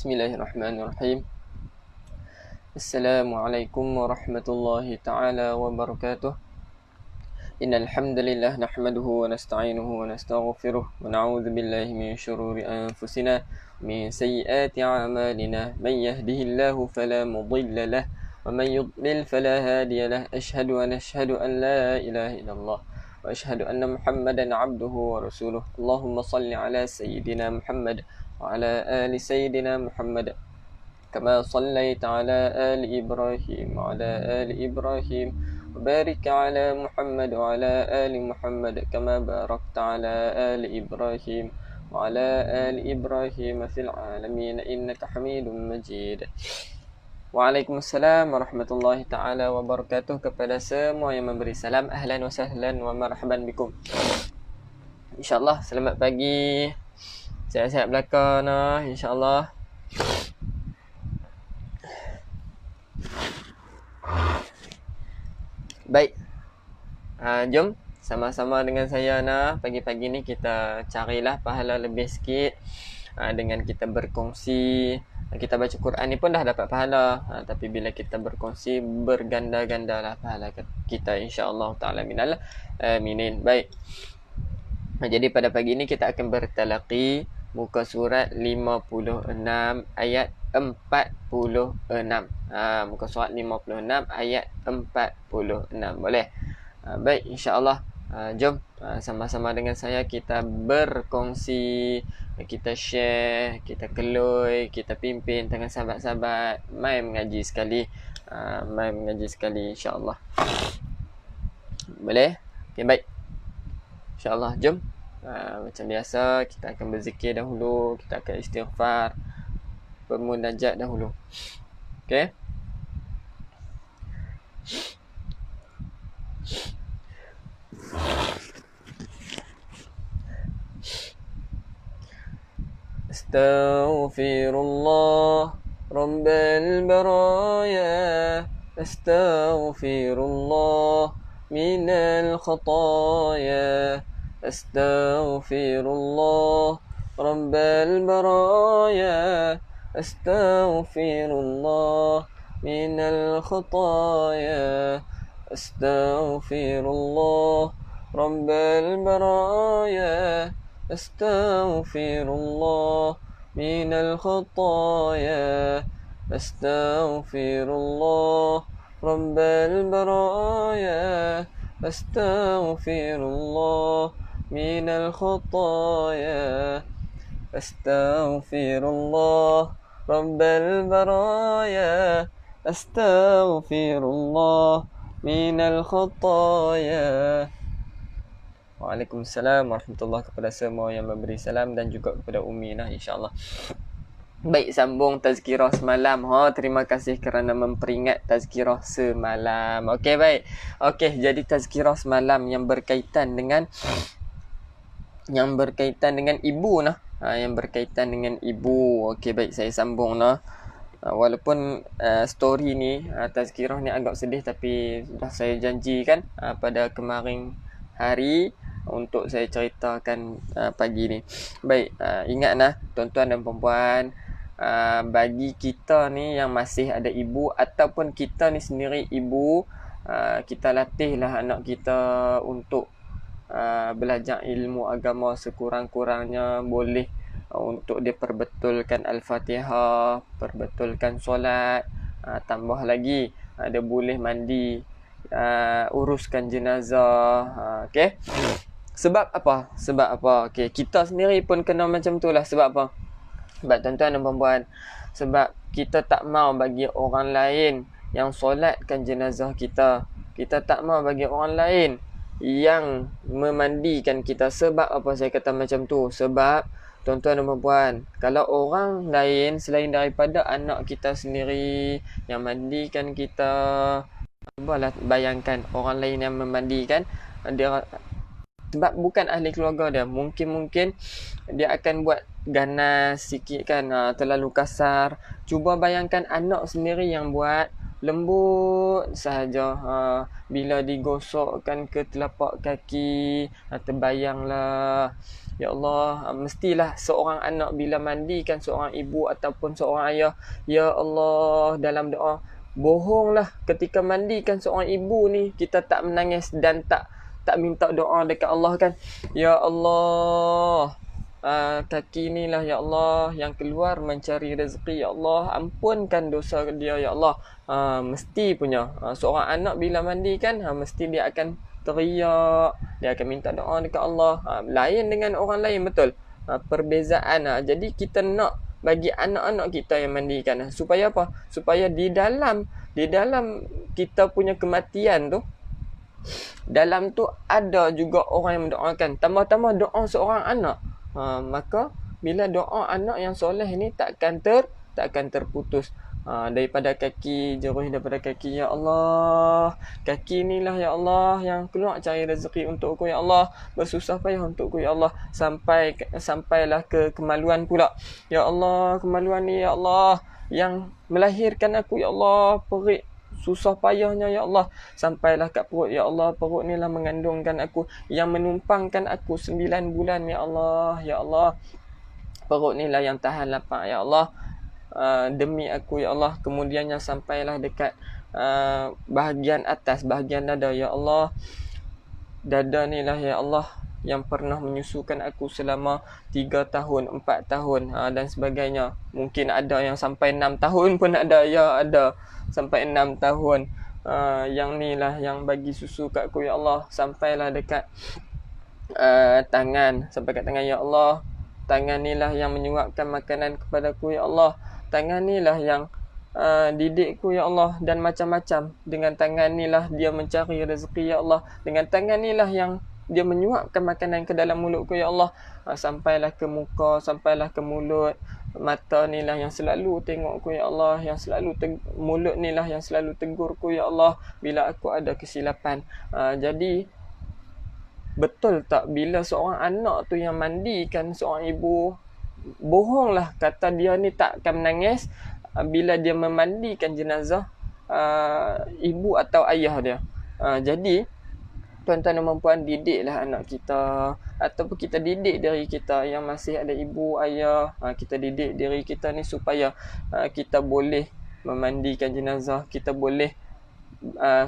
Bismillahirrahmanirrahim. Assalamualaikum warahmatullahi ta'ala wabarakatuh. Innal hamdalillah nahmaduhu wa nasta'inuhu wa nastaghfiruh wa na'udzu billahi min shururi anfusina min sayyiati a'malina. Man yahdihillahu fala mudilla lahu wa man yudlil fala hadiya lahu. Ashhadu an la ilaha illallah wa ashhadu anna Muhammadan 'abduhu wa rasuluh. Allahumma shalli ala sayyidina Muhammad wa ala ali sayyidina Muhammad kama sallaita ala ali Ibrahim wa ala ali Ibrahim wa barik ala Muhammad wa ala ali Muhammad kama barakta ala ali Ibrahim wa ala ali Ibrahim fil alamin innaka Hamidum Majid. Waalaikumsalam warahmatullahi taala wabarakatuh. Kepada semua yang memberi salam, ahlan wa sahlan wa marhaban bikum. InsyaAllah selamat pagi. Sihat-sihat belakang nah, insyaAllah. Baik, jom sama-sama dengan saya nah. Pagi-pagi ni kita carilah pahala lebih sikit dengan kita berkongsi. Kita baca Quran ni pun dah dapat pahala, tapi bila kita berkongsi berganda-ganda lah pahala kita, insyaAllah ta'ala minal aminin. Baik, jadi pada pagi ni kita akan bertalaqi muka surat 56 ayat 46. Muka surat 56 ayat 46. Boleh? Baik, insyaAllah. Jom sama-sama dengan saya kita berkongsi, kita share, kita keloi, kita pimpin dengan sahabat-sahabat mai mengaji sekali. InsyaAllah. Boleh? Okay, baik. InsyaAllah, jom. Macam biasa, kita akan berzikir dahulu, kita akan istighfar, bermunajat dahulu. Okey. Astaghfirullah Rabbal baraya, astaghfirullah minal khataya, astaghfirullah Rabbal baraya, astaghfirullah minal khataya, astaghfirullah Rabbal baraya, astaghfirullah minal khataya, astaghfirullah Rabbal baraya, astaghfirullah minal khataya, astaghfirullah Rabbal baraya, astaghfirullah minal khataya. Waalaikumsalam warahmatullahi kepada semua yang memberi salam dan juga kepada Umi nah, insyaAllah. Baik, sambung tazkirah semalam. Terima kasih kerana memperingat tazkirah semalam. Okey, baik. Okey, jadi tazkirah semalam yang berkaitan dengan ibu nah. Yang berkaitan dengan ibu. Okey, baik, saya sambung nah. Walaupun story ni, tazkirah ni agak sedih, tapi sudah saya janjikan pada kemarin hari untuk saya ceritakan pagi ni. Baik, ingat nah tuan-tuan dan puan-puan, bagi kita ni yang masih ada ibu ataupun kita ni sendiri ibu, kita latihlah anak kita untuk belajar ilmu agama sekurang-kurangnya. Boleh untuk dia perbetulkan Al-Fatihah, perbetulkan solat, tambah lagi dia boleh mandi, uruskan jenazah. Okey. Sebab apa? Okey, kita sendiri pun kena macam tu lah. Sebab apa? Sebab tuan-tuan dan puan-puan, sebab kita tak mau bagi orang lain yang solatkan jenazah kita. Kita tak mau bagi orang lain yang memandikan kita. Sebab apa saya kata macam tu? Sebab tuan-tuan dan puan-puan, kalau orang lain selain daripada anak kita sendiri yang mandikan kita, cubalah bayangkan orang lain yang memandikan dia, sebab bukan ahli keluarga dia, mungkin dia akan buat ganas sikit kan, terlalu kasar. Cuba bayangkan anak sendiri yang buat, lembut sahaja. Bila digosokkan ke telapak kaki, terbayanglah, ya Allah, mestilah seorang anak bila mandikan seorang ibu ataupun seorang ayah, ya Allah, dalam doa, bohonglah ketika mandikan seorang ibu ni kita tak menangis dan tak minta doa dekat Allah kan. Ya Allah, kaki ni lah ya Allah yang keluar mencari rezeki, ya Allah, ampunkan dosa dia ya Allah. Mesti punya seorang anak bila mandi kan, mesti dia akan teriak, dia akan minta doa dekat Allah. Lain dengan orang lain, betul. Perbezaan. Jadi kita nak bagi anak-anak kita yang mandikan, supaya apa? Supaya di dalam kita punya kematian tu, dalam tu ada juga orang yang mendoakan. Tambah-tambah doa seorang anak. Maka bila doa anak yang soleh ni takkan terputus. Daripada kaki, jeruh daripada kaki, ya Allah, kaki inilah ya Allah yang keluar cari rezeki untukku ya Allah, bersusah payah untukku ya Allah, sampailah ke kemaluan pula ya Allah. Kemaluan ni ya Allah yang melahirkan aku ya Allah, perih susah payahnya ya Allah, sampailah kat perut ya Allah. Perut ni lah mengandungkan aku, yang menumpangkan aku 9 bulan ya Allah. Ya Allah, perut ni lah yang tahan lapar ya Allah, demi aku ya Allah. Kemudiannya sampailah dekat bahagian atas, bahagian dada ya Allah. Dada ni lah ya Allah yang pernah menyusukan aku selama 3 tahun, 4 tahun, dan sebagainya. Mungkin ada yang sampai 6 tahun pun ada, ya ada sampai 6 tahun. Yang ni lah yang bagi susu kat aku ya Allah. Sampailah dekat tangan, sampai kat tangan ya Allah. Tangan ni lah yang menyuapkan makanan kepada aku ya Allah. Tangan ni lah yang didikku ya Allah, dan macam-macam. Dengan tangan ni lah dia mencari rezeki ya Allah. Dengan tangan ni lah yang dia menyuapkan makanan ke dalam mulutku ya Allah. Sampailah ke muka, sampailah ke mulut. Mata ni lah yang selalu tengokku ya Allah, yang selalu mulut ni lah yang selalu tegurku ya Allah bila aku ada kesilapan. Jadi betul tak bila seorang anak tu yang mandikan seorang ibu, bohonglah kata dia ni tak akan menangis bila dia memandikan jenazah ibu atau ayah dia. Jadi tuan-tuan dan puan, didiklah anak kita, ataupun kita didik diri kita yang masih ada ibu, ayah. Kita didik diri kita ni supaya kita boleh memandikan jenazah, kita boleh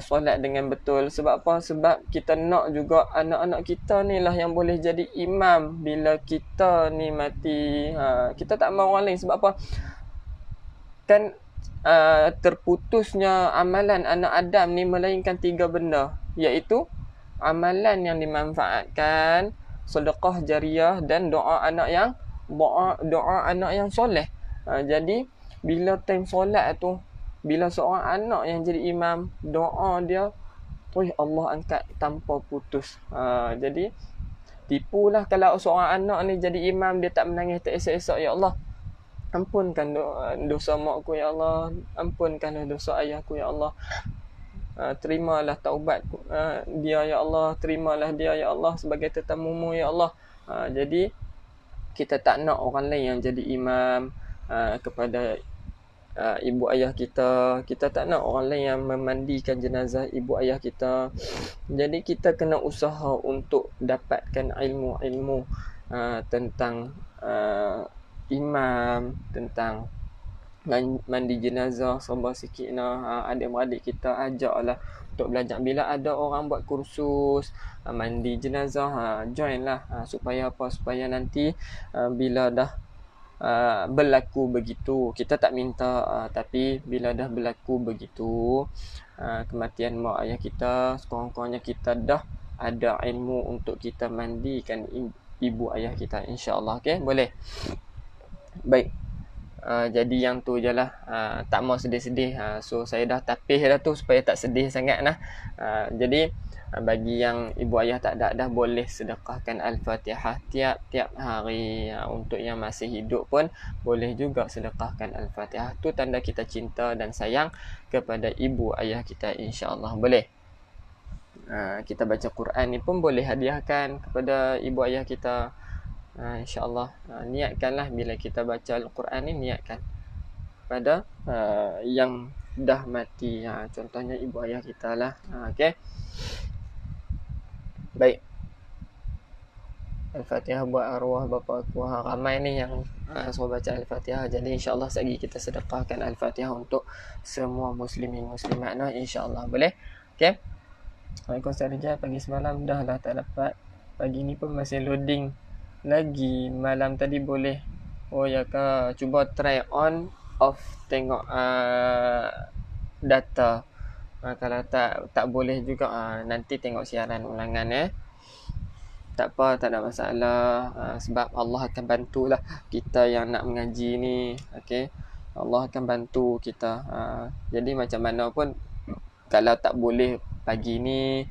solat dengan betul. Sebab apa? Sebab kita nak juga anak-anak kita ni lah yang boleh jadi imam bila kita ni mati. Kita tak mahu orang lain. Sebab apa? Kan terputusnya amalan anak Adam ni melainkan 3 benda, iaitu amalan yang dimanfaatkan, sedekah jariah, dan doa anak yang soleh. Jadi bila time solat tu, bila seorang anak yang jadi imam, doa dia Allah angkat tanpa putus. Jadi tipulah kalau seorang anak ni jadi imam, dia tak menangis, tak esok-esok, ya Allah, ampunkan dosa makku ya Allah, ampunkanlah dosa ayahku ya Allah, terimalah taubat dia ya Allah, terimalah dia ya Allah sebagai tetamu-Mu ya Allah. Jadi kita tak nak orang lain yang jadi imam kepada ibu ayah kita. Kita tak nak orang lain yang memandikan jenazah ibu ayah kita. Jadi kita kena usaha untuk dapatkan ilmu-ilmu tentang imam, tentang mandi jenazah, sabar sikit lah. Adik-beradik kita ajaklah untuk belajar. Bila ada orang buat kursus mandi jenazah, join lah. Supaya apa? Supaya nanti bila dah berlaku begitu, kita tak minta, tapi bila dah berlaku begitu kematian mak ayah kita, sekurang-kurangnya kita dah ada ilmu untuk kita mandikan ibu ayah kita, insya-Allah. Okey, boleh. Baik. Jadi yang tu je lah, tak mau sedih-sedih. So saya dah tapih dah tu supaya tak sedih sangat lah. Jadi bagi yang ibu ayah tak ada dah, boleh sedekahkan Al-Fatihah tiap-tiap hari. Untuk yang masih hidup pun boleh juga sedekahkan Al-Fatihah. Tu tanda kita cinta dan sayang kepada ibu ayah kita, insya-Allah. Boleh. Kita baca Quran ni pun boleh hadiahkan kepada ibu ayah kita. InsyaAllah, niatkanlah bila kita baca Al-Quran ni, niatkan pada yang dah mati. Contohnya ibu ayah kita lah. Okey. Baik. Al-Fatihah buat arwah bapa aku. Ramai ni yang suruh baca Al-Fatihah. Jadi insya-Allah sekali kita sedekahkan Al-Fatihah untuk semua muslimin muslimat nah, insya-Allah. Boleh? Okey. Waalaikumsalam Rijal. Pagi semalam dah lah tak dapat. Pagi ni pun masih loading lagi. Malam tadi boleh. Oh ya ke? Cuba try on off tengok data. Kalau tak boleh juga nanti tengok siaran ulangan tak apa, tak ada masalah. Sebab Allah akan bantulah kita yang nak mengaji ni. Okey. Allah akan bantu kita. Jadi macam mana pun kalau tak boleh pagi ni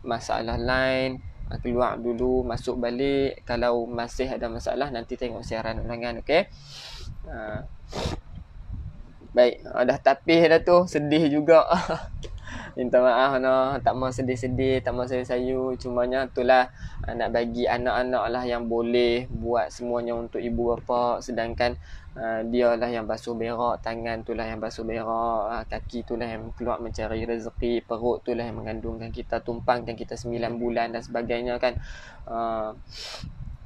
masalah lain, keluar dulu, masuk balik. Kalau masih ada masalah nanti tengok siaran ulangan. Okey. Baik, dah tapih dah tu, sedih juga. Minta maaf tak mau sedih-sedih, tak mau sayu-sayu. Cumanya itulah nak bagi anak-anak lah yang boleh buat semuanya untuk ibu bapa. Sedangkan dia lah yang basuh berak, tangan tu lah yang basuh berak, kaki tu lah yang keluar mencari rezeki, perut tu lah yang mengandungkan kita, tumpangkan kita 9 bulan dan sebagainya kan.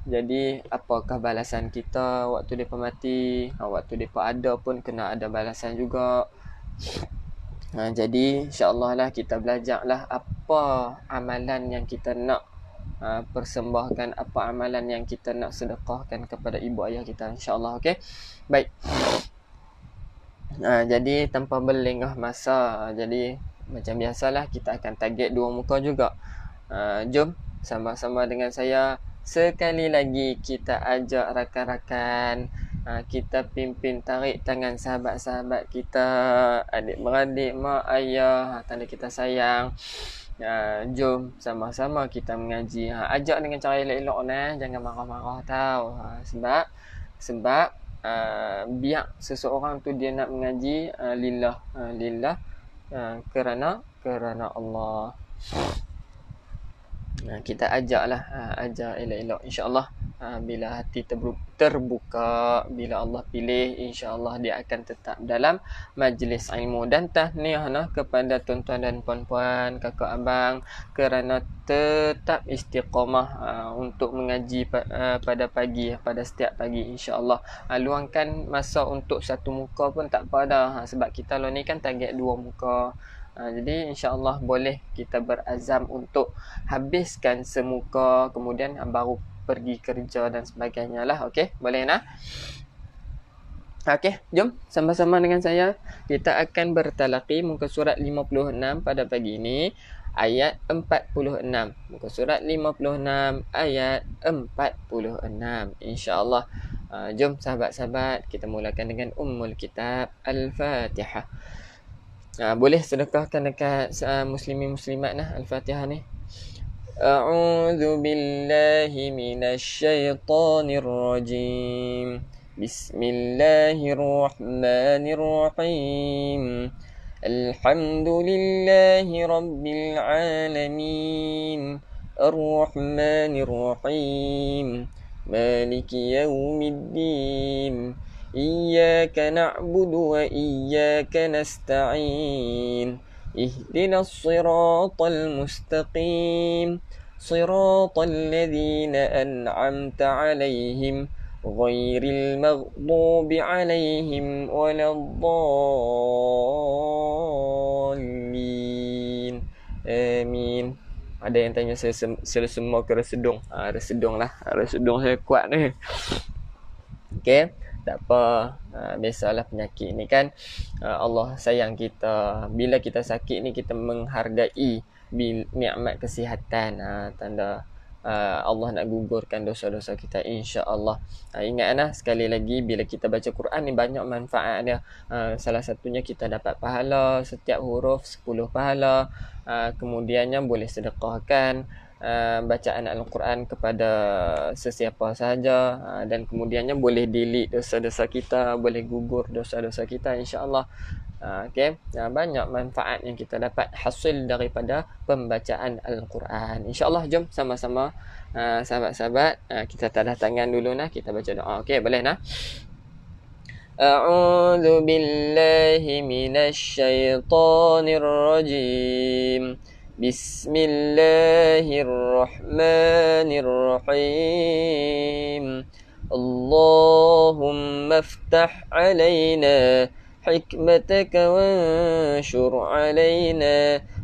Jadi apakah balasan kita waktu mereka mati? Waktu mereka ada pun kena ada balasan juga. Jadi insya-Allah lah kita belajarlah apa amalan yang kita nak persembahkan, apa amalan yang kita nak sedekahkan kepada ibu ayah kita, insya-Allah. Okey. Baik. Jadi tanpa berlengah masa, jadi macam biasalah kita akan target 2 muka juga. Jom sama-sama dengan saya sekali lagi kita ajak rakan-rakan, kita pimpin tarik tangan sahabat-sahabat kita, adik-beradik, mak ayah, tanda kita sayang. Jom sama-sama kita mengaji. Ajak dengan cara elok-elok jangan marah-marah tau. Sebab biar seseorang tu dia nak mengaji lillah kerana Allah. Kita ajaklah, ajar elok-elok, insya-Allah. Bila hati terbuka, bila Allah pilih, insya-Allah dia akan tetap dalam majlis ilmu. Dan tahniah kepada tuan-tuan dan puan-puan, kakak abang kerana tetap istiqamah untuk mengaji pada pagi, pada setiap pagi, insya-Allah. Luangkan masa untuk satu muka pun tak apa dah, sebab kita ni kan target 2 muka. Jadi insya-Allah boleh kita berazam untuk habiskan semuka, kemudian baru pergi kerja dan sebagainya lah. Okey, boleh nak? Okey, jom sama-sama dengan saya. Kita akan bertalaqi muka surat 56 pada pagi ini, ayat 46. Muka surat 56 ayat 46, insya-Allah. Jom sahabat-sahabat, kita mulakan dengan Ummul Kitab Al-Fatihah. Boleh sedekahkan dekat muslimin muslimat Al-Fatihah ni. A'udzu billahi minasyaitonir rajim. Bismillahirrahmanirrahim. Alhamdulillahi rabbil alamin. Ar-Rahmanir-Rahim. Maliki yaumiddin. إياك نعبد وإياك نستعين اهدنا الصراط المستقيم صراط الذين أنعمت عليهم غير المغضوب عليهم ولا الضالين آمين. Ada yang tanya saya semua ke resedung. Resedung lah. Resedung saya kuat ni. Okey. Tak apa, biasalah penyakit ni kan. Allah sayang kita. Bila kita sakit ni kita menghargai nikmat kesihatan. Tanda Allah nak gugurkan dosa-dosa kita, insya-Allah. Ingatlah sekali lagi, bila kita baca Quran ni banyak manfaat dia. Salah satunya kita dapat pahala setiap huruf 10 pahala. Kemudiannya boleh sedekahkan bacaan Al-Quran kepada sesiapa sahaja, dan kemudiannya boleh delete dosa-dosa kita, boleh gugur dosa-dosa kita, insya-Allah. Okey, banyak manfaat yang kita dapat hasil daripada pembacaan Al-Quran, insya-Allah. Jom sama-sama sahabat-sahabat, kita tadah tangan dulu kita baca doa. Okey, boleh أعوذ بالله من الشيطان الرجيم بسم الله الرحمن الرحيم اللهم افتح علينا حكمتك وانشر علينا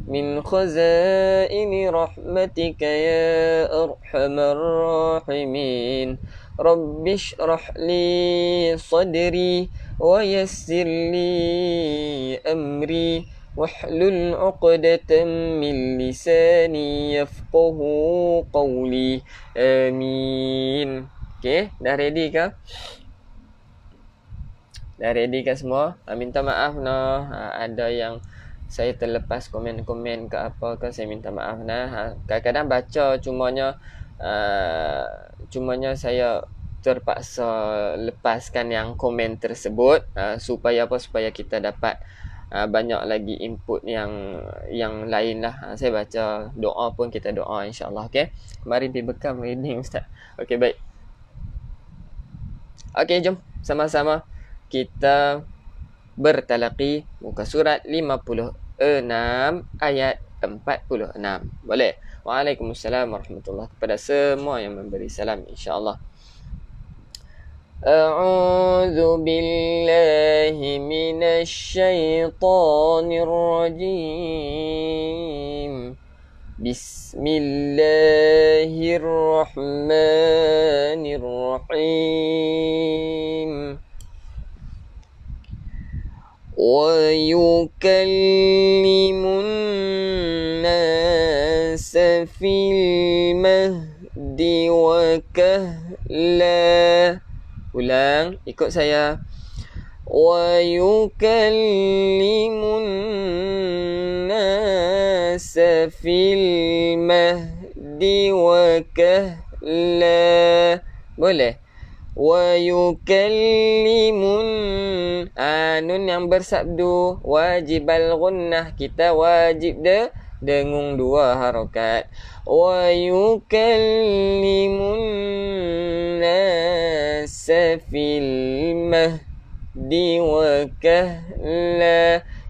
من خزائن رحمتك يا أرحم الراحمين رب اشرح لي صدري ويسر لي أمري واحلل عقدة من لساني يفقه قولي آمين. Okay, dah ready ke? Dah ready ke semua? Minta maaf ada yang saya terlepas komen-komen ke apa ke, saya minta maaf kadang-kadang baca cumanya saya terpaksa lepaskan yang komen tersebut supaya kita dapat banyak lagi input yang lain lah. Saya baca doa pun kita doa insyaAllah. Okay, mari bekam reading Ustaz. Okay, baik. Okay, jom sama-sama kita bertalaqi muka surat 56 ayat 46. Boleh? Waalaikumsalam warahmatullahi kepada semua yang memberi salam insya-Allah. A'udzu billahi minasy syaithanir rajim. Bismillahirrahmanirrahim. ويكلم الناس في المهد وكهلا. Ulang, ikut saya. ويكلم الناس في المهد وكهلا. Boleh? ويكلم nun yang bersabdu wajib al-gunnah, kita wajib dengung dua harakat. ويكلم الناس في المهد وكهلا.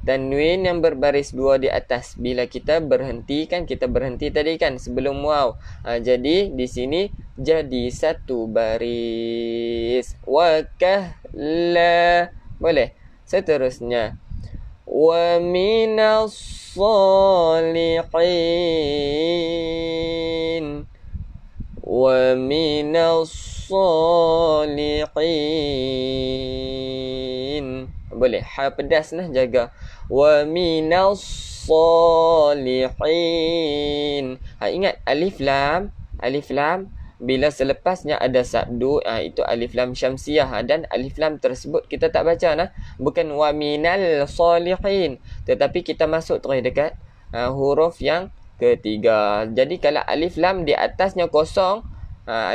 Tanwin yang berbaris dua di atas. Bila kita berhenti kan, kita berhenti tadi kan sebelum waw. Jadi di sini jadi satu baris. Wakahla. Boleh? Seterusnya. Wa minas salihin. Wa minas salihin. Boleh? Ha pedas jaga. Wa minas salihin. Ingat alif lam bila selepasnya ada sabdu, itu alif lam syamsiah, dan alif lam tersebut kita tak baca bukan wa minal salihin, tetapi kita masuk terus dekat huruf yang ketiga. Jadi kalau alif lam di atasnya kosong,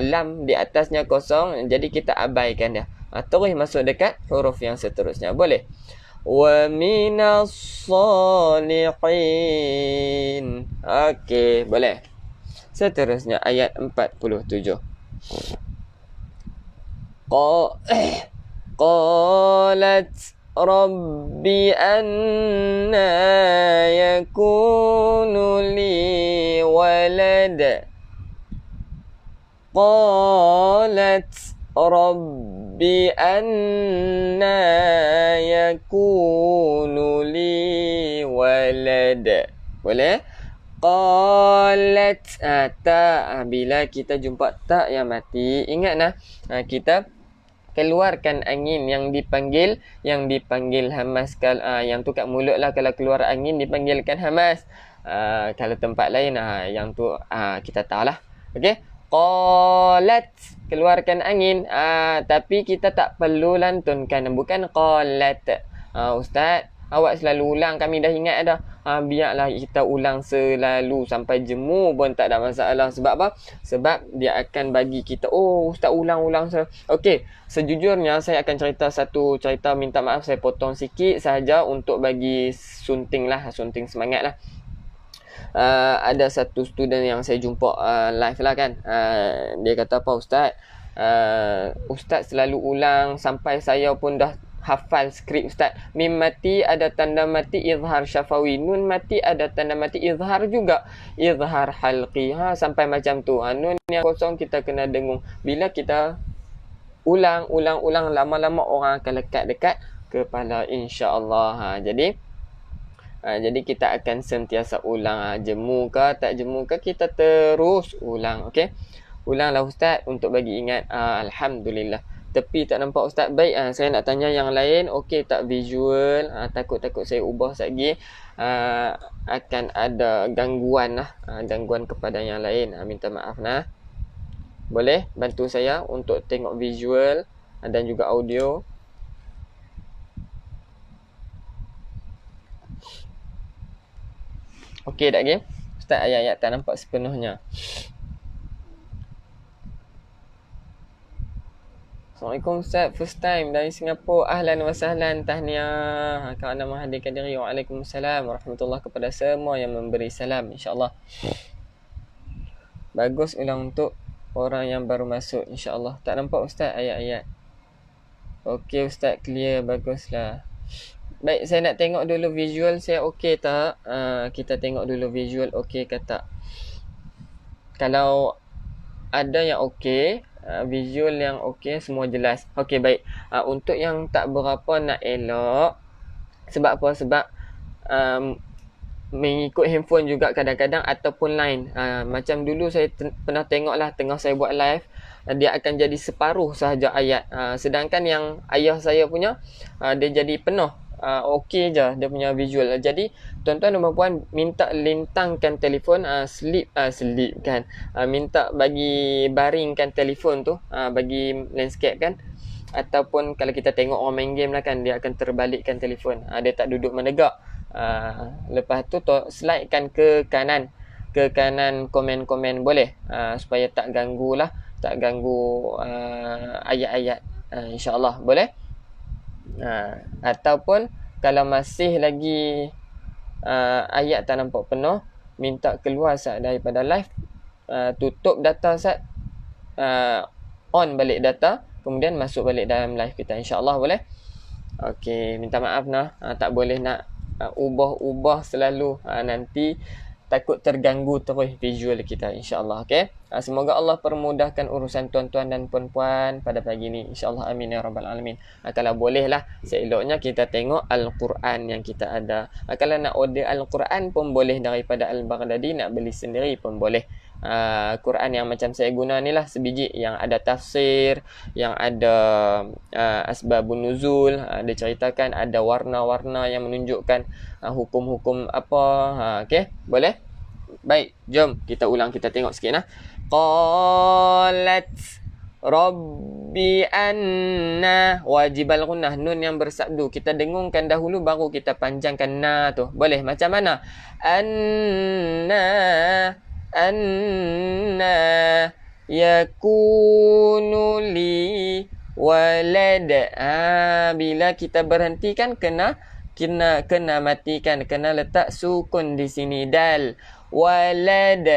lam di atasnya kosong, jadi kita abaikan dia. Terus masuk dekat huruf yang seterusnya. Boleh? Wa minas salihin. Okey, boleh. Seterusnya ayat 47. Qalat rabbi anna yakunu li walad. Qalat rabbi anna yakunu li walad. Boleh? Qalat ta, bila kita jumpa tak yang mati, ingat kita keluarkan angin yang dipanggil hamas. Yang tu kat mulut lah, kalau keluar angin dipanggilkan hamas. Kalau tempat lain yang tu kita tahu lah. Okey, qalat, keluarkan angin, tapi kita tak perlu lantunkan, bukan qalat. Ustaz, awak selalu ulang, kami dah ingat dah. Biarlah kita ulang selalu sampai jemu pun tak ada masalah. Sebab apa? Sebab dia akan bagi kita, oh Ustaz ulang-ulang. Okey, sejujurnya saya akan satu cerita, minta maaf saya potong sikit sahaja untuk bagi sunting semangat lah. Ada satu student yang saya jumpa live lah kan. Dia kata apa, Ustaz? Ustaz selalu ulang sampai saya pun dah hafal skrip Ustaz. Mim mati ada tanda mati izhar syafawi. Nun mati ada tanda mati izhar juga. Izhar halqi. Sampai macam tu. Nun yang kosong kita kena dengung. Bila kita ulang lama-lama orang akan lekat dekat kepala insya-Allah. Jadi kita akan sentiasa ulang. Jemu ke tak jemu ke kita terus ulang. Okey. Ulanglah Ustaz untuk bagi ingat. Alhamdulillah. Tepi tak nampak Ustaz. Baik, saya nak tanya yang lain. Okey tak visual? Takut saya ubah lagi. Akan ada gangguan lah. Gangguan kepada yang lain. Minta maaf nah. Boleh bantu saya untuk tengok visual dan juga audio. Okey tak game? Ustaz ayat-ayat tak nampak sepenuhnya. Assalamualaikum Ustaz, first time dari Singapura. Ahlan wa sahlan, tahniah. Kerana menghadirkan diri. Waalaikumsalam warahmatullahi kepada semua yang memberi salam, insya-Allah. Bagus ulang untuk orang yang baru masuk, insya-Allah. Tak nampak Ustaz ayat-ayat. Okey Ustaz, clear, baguslah. Baik, saya nak tengok dulu visual saya okey tak? Kita tengok dulu visual okey ke tak. Kalau ada yang okey, visual yang okey, semua jelas. Okey, baik. Untuk yang tak berapa nak elok, sebab apa? Sebab mengikut handphone juga kadang-kadang ataupun line. Macam dulu saya pernah tengok lah tengah saya buat live, dia akan jadi separuh sahaja ayat. Sedangkan yang ayah saya punya, dia jadi penuh. Okey je dia punya visual. Jadi tuan-tuan dan puan minta lintangkan telefon, sleep kan, minta bagi baringkan telefon tu, bagi landscape kan, ataupun kalau kita tengok orang main game lah kan, dia akan terbalikkan telefon, dia tak duduk menegak. Lepas tu slidekan ke kanan komen-komen boleh, supaya tak ganggu ayat-ayat, insya-Allah boleh. Ataupun kalau masih lagi ayat tak nampak penuh, minta keluar Ustaz daripada live, tutup data Ustaz, on balik data, kemudian masuk balik dalam live kita, insya-Allah boleh. Okey, minta maaf nah, tak boleh nak ubah-ubah selalu, nanti takut terganggu terus visual kita, insya-Allah. Okey, semoga Allah permudahkan urusan tuan-tuan dan puan-puan pada pagi ni, insya-Allah, amin ya rabbal alamin. Kalau bolehlah seeloknya kita tengok Al-Quran yang kita ada. Kalau nak order Al-Quran pun boleh daripada Al-Baghdadi, nak beli sendiri pun boleh. Quran yang macam saya guna ni lah, sebiji yang ada tafsir, yang ada asbabun nuzul, dia ceritakan ada warna-warna yang menunjukkan hukum-hukum apa. Okey, boleh? Baik, jom kita ulang, kita tengok sikit nah. Qalat Rabbi anna, wajib al-gunnah, nun yang bersabdu kita dengungkan dahulu baru kita panjangkan na tu. Boleh macam mana? Anna yakunu li walad. Bila kita berhentikan kena matikan, kena letak sukun di sini, dal. Walad,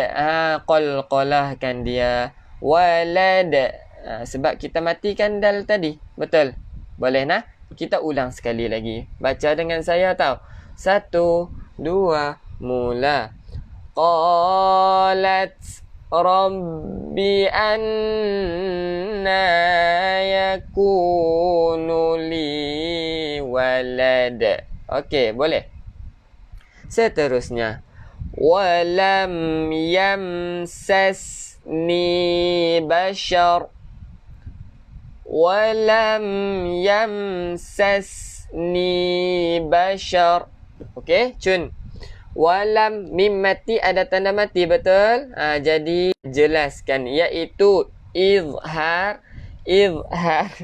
qalqalahkan dia, walad. Sebab kita matikan dal tadi. Betul? Boleh nah? Kita ulang sekali lagi. Baca dengan saya tau. 1, 2, mula. Qalat Rabbi anna yakunu li walad. Okey, boleh. Seterusnya, walam yamsasni bashar. Walam yamsasni bashar. Okey, cun. Walam, mim mati ada tanda mati, betul? Jadi jelaskan, iaitu izhar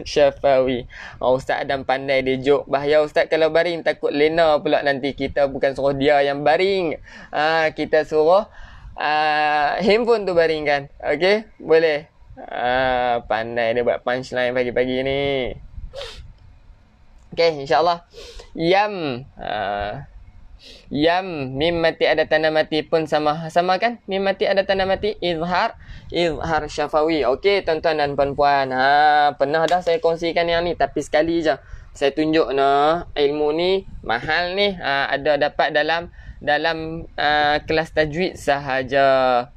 syafawi. Ustaz Adam pandai dia joke. Bahaya Ustaz kalau baring, takut lena pula nanti. Kita bukan suruh dia yang baring, kita suruh handphone tu baringkan. Okey, boleh. Pandai dia buat punchline pagi-pagi ni. Okey, insya-Allah. Yam, mim mati ada tanda mati pun sama kan? Mim mati ada tanda mati, izhar syafawi. Okey tuan-tuan dan puan-puan, pernah dah saya kongsikan yang ni, tapi sekali je. Saya tunjuk nah, ilmu ni mahal ni. Ada dapat dalam kelas tajwid sahaja.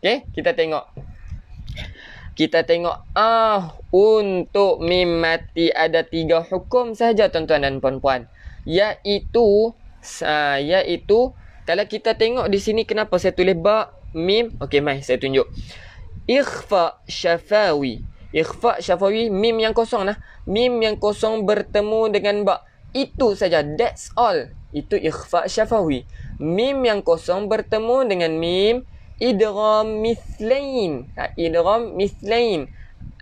Okey, kita tengok. Untuk mim mati ada 3 hukum sahaja tuan-tuan dan puan-puan. Iaitu kalau kita tengok di sini kenapa saya tulis ba mim. Okey, mai saya tunjuk. Ikhfa syafawi. Ikhfa syafawi, mim yang kosong nah. Mim yang kosong bertemu dengan ba. Itu saja, that's all. Itu ikhfa syafawi. Mim yang kosong bertemu dengan mim idgham mithlain. Idgham mithlain.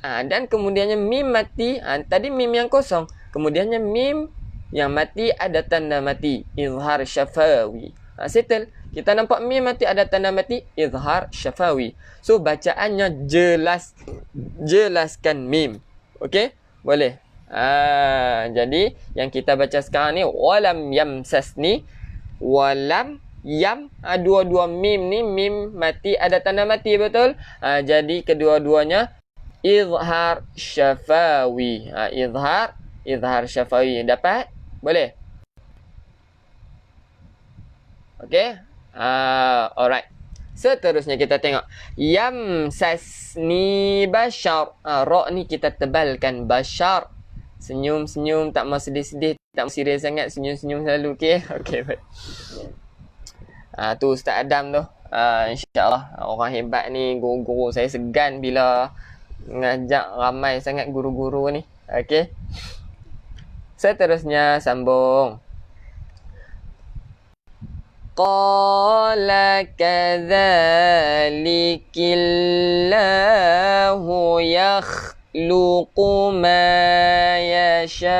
Dan kemudiannya mim mati. Tadi mim yang kosong. Kemudiannya mim yang mati ada tanda mati. Izhar syafawi. Settle. Kita nampak mim mati ada tanda mati. Izhar syafawi. So bacaannya jelaskan mim. Okey? Boleh. Jadi yang kita baca sekarang ni walam yamsasni. Walam yam, dua-dua mim ni mim mati ada tanda mati, betul? Jadi kedua-duanya izhar syafawi. Izhar syafawi. Dapat? Boleh? Okey. Alright. Seterusnya kita tengok yamsasni bashar. Ra ni kita tebalkan bashar. Senyum-senyum, tak mau sedih-sedih, tak mau serius sangat, senyum-senyum selalu. Okey. Okey, baik. Tu Ustaz Adam tu. InsyaAllah orang hebat ni, guru-guru saya segan bila ngajak ramai sangat guru-guru ni. Okey. Seterusnya sambung. Qala kadzalikillahu yakhluqu ma yasha'.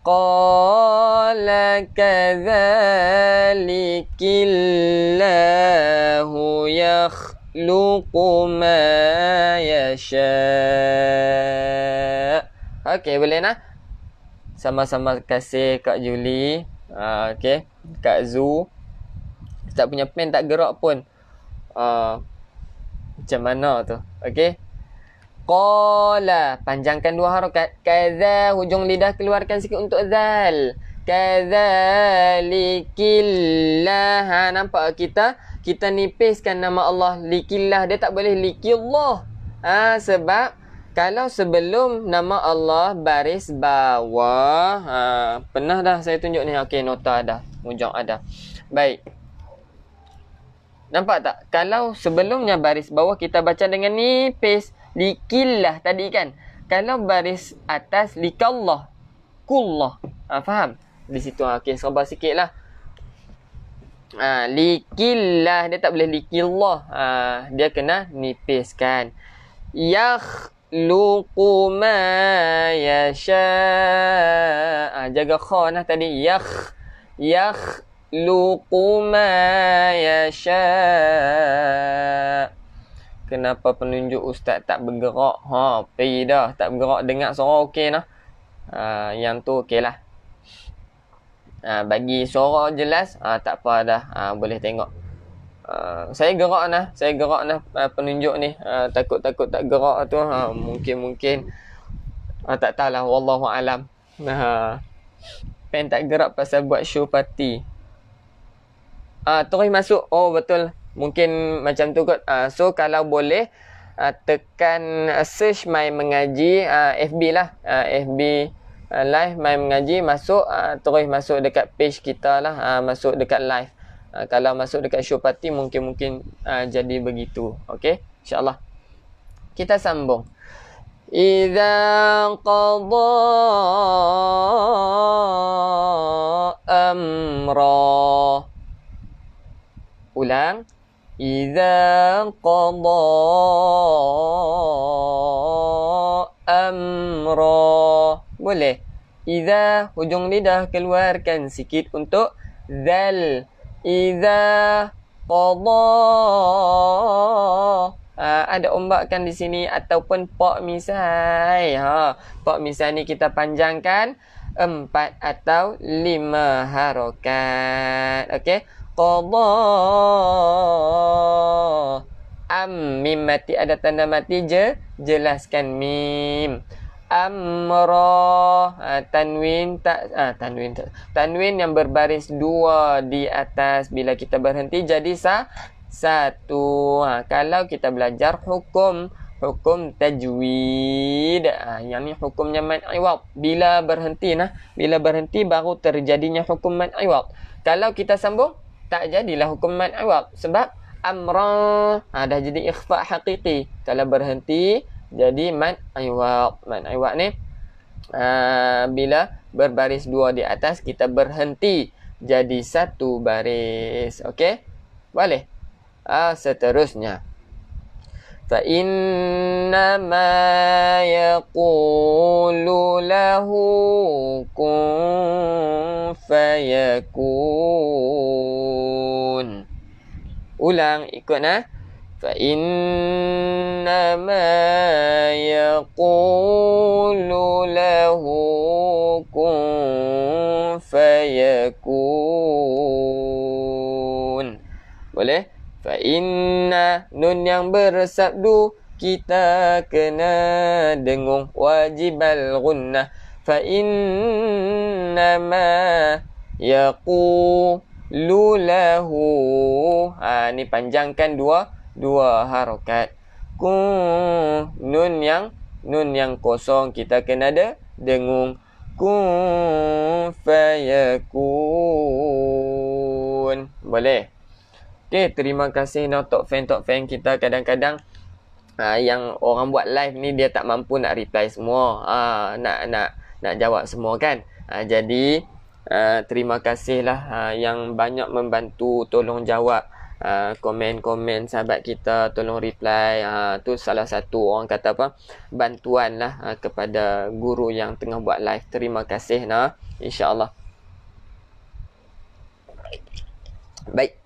Qala kadzalikillahu yakhluqu ma yasha'. Okey, boleh nah? Sama-sama kasih Kak Julie. Okey, Kak Zu. Tak punya pen tak gerak pun. Macam mana tu? Okey. Qala, panjangkan 2 harakat. Kadza, hujung lidah keluarkan sikit untuk zal. Kadzalikillah. Nampak kita nipiskan nama Allah likillah. Dia tak boleh likillah. Sebab kalau sebelum nama Allah baris bawah, pernah dah saya tunjuk ni. Okey, nota ada, hujung ada. Baik. Nampak tak? Kalau sebelumnya baris bawah kita baca dengan nipis. Likillah tadi kan. Kalau baris atas likallah. Kullah. Faham? Di situ. Okey, sabar sikit lah. Likillah. Dia tak boleh likillah. Dia kena nipiskan. Yakhluqu ma yasha'. Jaga kha nah tadi. Yakhluqu ma yasha'. Kenapa penunjuk ustaz tak bergerak? Pergi dah. Tak bergerak. Dengar suara okey nah. Yang tu okey lah. Bagi suara jelas. Tak apa dah. Boleh tengok. Saya gerak nah. Penunjuk ni. Takut-takut tak gerak tu. Mungkin. Tak tahulah. Wallahualam. Pen tak gerak pasal buat show party. Terus masuk. Oh, betul. Mungkin macam tu kot. So kalau boleh tekan search My Mengaji, FB lah, FB live My Mengaji, masuk, terus masuk dekat page kita lah, masuk dekat live. Kalau masuk dekat show party mungkin jadi begitu. Okey, insyaAllah. Kita sambung. Idza qada amra. Ulang. Idza qada amra. Boleh. Idza, hujung lidah keluarkan sikit untuk zal. Idza qada. Ada ombak kan di sini ataupun pak misai. Pak misai ni kita panjangkan 4 atau 5 harakat. Okey. Qada. Mim mati ada tanda mati jelaskan mim. Amra, tanwin tak tanwin yang berbaris dua di atas, bila kita berhenti jadi satu. Kalau kita belajar hukum tajwid, yang ni hukumnya mad iwad. Bila berhenti baru terjadinya hukum mad iwad. Kalau kita sambung tak jadilah hukum mad iwad sebab amra dah jadi ikhfa haqiqi. Kalau berhenti jadi mad iwad. Mad iwad ni bila berbaris dua di atas kita berhenti jadi satu baris. Okey? Boleh? Seterusnya. Fa innama yaqulu lahu kun fayakun. Ulang, ikut nah. Fa innama yaqulu lahu kun fayakun. Boleh? Fa inna, nun yang bersabdu kita kena dengung, wajibal gunnah. Fa innama yaqulu lahu, ni panjangkan dua harokat. Nun yang kosong kita kena dengung. Kun fayakun. Boleh? Okay, terima kasih Tok Fan kita. Kadang-kadang yang orang buat live ni dia tak mampu nak reply semua, nak jawab semua kan. Jadi terima kasih lah yang banyak membantu tolong jawab komen-komen sahabat kita, tolong reply. Tu salah satu orang kata apa, bantuan lah kepada guru yang tengah buat live. Terima kasih nah, insya-Allah. Baik.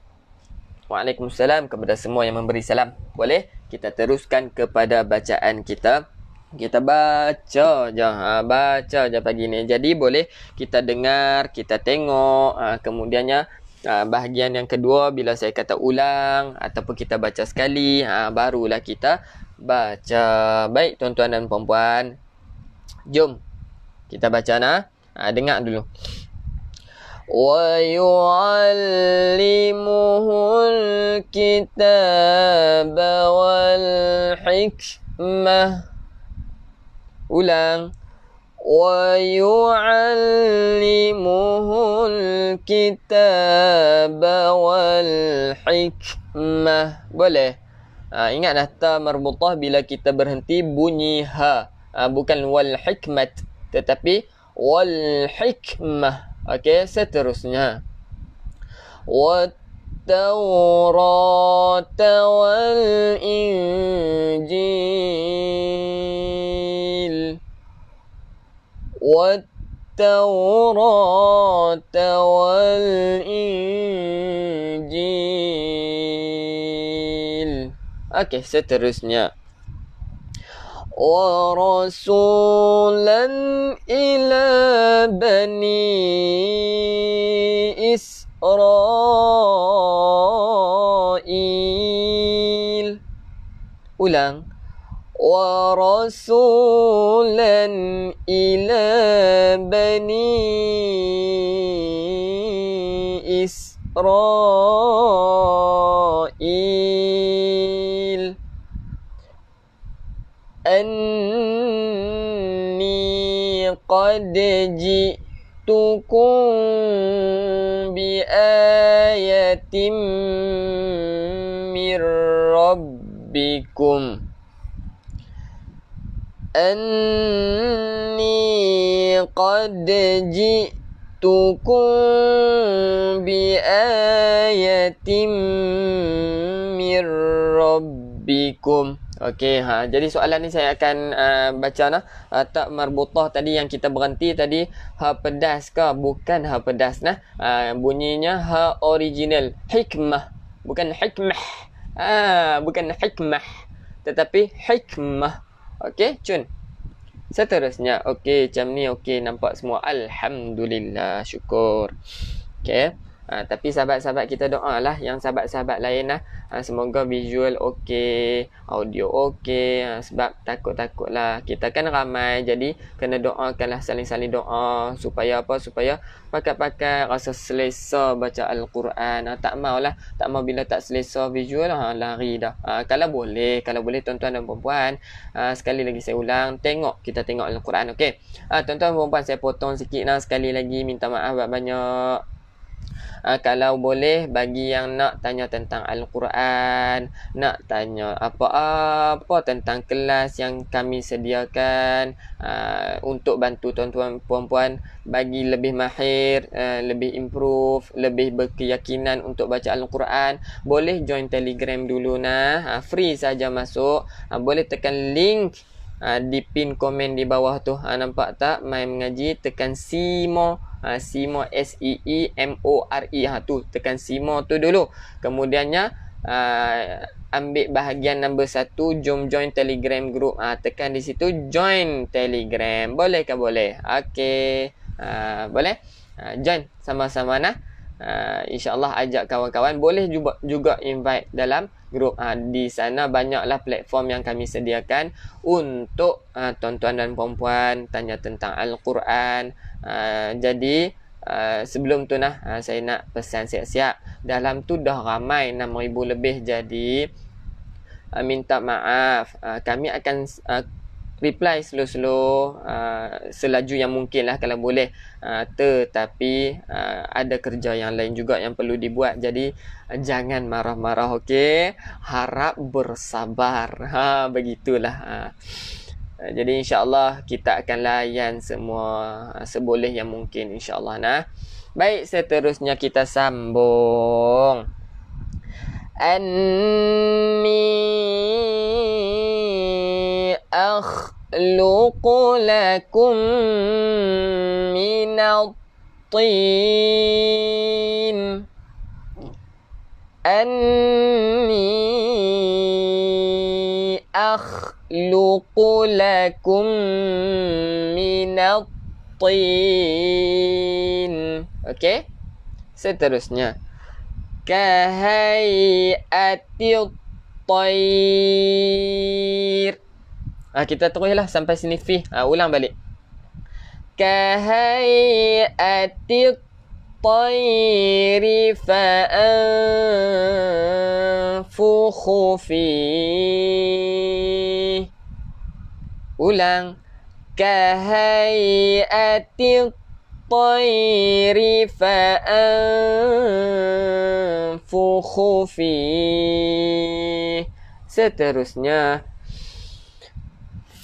Waalaikumsalam kepada semua yang memberi salam. Boleh kita teruskan kepada bacaan kita. Kita baca je pagi ni. Jadi boleh kita dengar, kita tengok, kemudiannya bahagian yang kedua bila saya kata ulang ataupun kita baca sekali, barulah kita baca. Baik tuan-tuan dan puan-puan, jom kita baca nah. Dengar dulu. وَيُعَلِّمُهُ الْكِتَابَ وَالْحِكْمَةَ. Ulang. وَيُعَلِّمُهُ الْكِتَابَ وَالْحِكْمَةَ. Boleh? Ingatlah ta marbutah bila kita berhenti bunyi ha. Bukan wal hikmat tetapi wal hikmah. Okey, seterusnya. وَالتَّوْرَاةَ وَالْإِنْجِيلَ. وَالتَّوْرَاةَ وَالْإِنْجِيلَ. Okey, seterusnya. وَرَسُولًا إِلَى بَنِي إِسْرَائِيلَ. Ulang. وَرَسُولًا إِلَى بَنِي إِسْرَائِيلَ أني قد جئتكم بآية من ربكم. أني قد جئتكم بآية من ربكم. Okey, jadi soalan ni saya akan baca nah. Tak marbutah tadi yang kita berhenti tadi, ha pedas ke? Bukan ha pedas nah. Bunyinya ha original. Hikmah, bukan hikmah. Bukan hikmah tetapi hikmah. Okey, cun. Seterusnya. Okey, macam ni okey, nampak semua. Alhamdulillah, syukur. Okey. Tapi sahabat-sahabat kita doa lah, yang sahabat-sahabat lain lah, semoga visual okey, audio okey. Sebab takut-takutlah, kita kan ramai, jadi kena doakanlah, saling-saling doa supaya apa, supaya pakat-pakat rasa selesa baca Al-Quran. Tak mau bila tak selesa visual, lari dah. Kalau boleh tuan-tuan dan puan-puan, sekali lagi saya ulang, kita tengok Al-Quran. Okey, tuan-tuan dan puan-puan, saya potong sikit lah, sekali lagi minta maaf banyak. Kalau boleh, bagi yang nak tanya tentang Al-Quran, nak tanya apa-apa tentang kelas yang kami sediakan, untuk bantu tuan-tuan puan-puan bagi lebih mahir, lebih improve, lebih berkeyakinan untuk baca Al-Quran, boleh join Telegram dulu nah. Free saja masuk. Boleh tekan link di pin komen di bawah tu, nampak tak, My Mengaji, tekan Simo, Simo SEEMORE, tu tekan Simo tu dulu. Kemudiannya ambil bahagian nombor 1, jom join Telegram group. Tekan di situ join Telegram. Boleh ke? Boleh. Okey, boleh. Join sama-sama nah. InsyaAllah ajak kawan-kawan, boleh juga invite dalam grup. Di sana banyaklah platform yang kami sediakan untuk tuan-tuan dan puan-puan tanya tentang Al-Quran. Jadi sebelum tu nah, saya nak pesan siap-siap, dalam tu dah ramai 6,000 lebih. Jadi minta maaf, kami akan reply slow-slow, selaju yang mungkin lah kalau boleh. Tetapi ada kerja yang lain juga yang perlu dibuat, jadi jangan marah-marah, okey? Harap bersabar. Begitulah. Jadi insya-Allah kita akan layan semua seboleh yang mungkin, insya-Allah nah. Baik, seterusnya kita sambung. Anni akhluqu lakum minat tin. Anni akhluqu lakum minat tin. Okey, seterusnya kahayati tayr. Kita teruslah sampai sini fi. Ulang balik. Kahayati tayr fa'anfukhu fi. Ulang. Kahayati الطير فأنفخ فيه. Seterusnya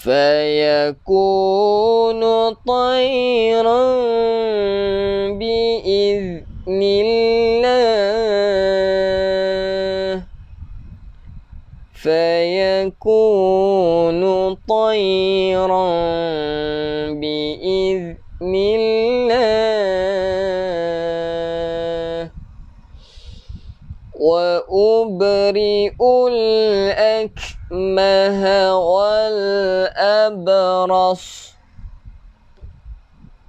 فيكون طيرا بإذن الله. فيكون طيرا بإذن الله. وأبرئ الأكمه والأبرص.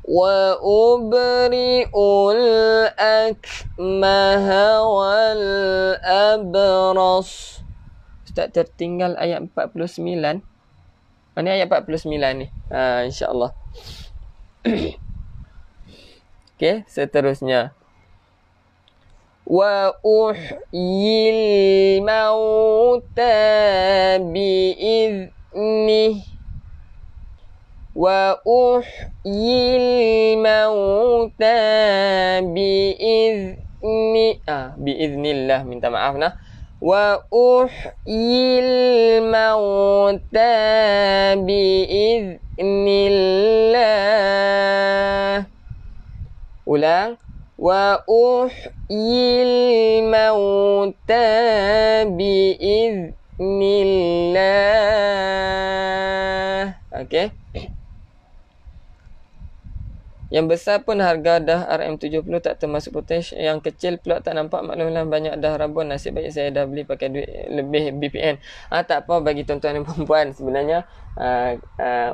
وأبرئ الأكمه والأبرص. Ustaz tertinggal ayat 49. Mana ayat 49 ni? InsyaAllah. Okey, seterusnya. Wa uhyil mauta bi'idnih. Wa uhyil mauta bi'idni. Bi'idnillah, minta maaf nah. Wa uhyil mauta bi'idnillah. Ulang. Wa uhyil mauta bi'idnillah. Okey. Yang besar pun harga dah RM70 tak termasuk potash. Yang kecil pula tak nampak, maklumlah banyak dah rabun. Nasib baik saya dah beli pakai duit lebih BPN. Tak apa bagi tuan-tuan dan perempuan. Sebenarnya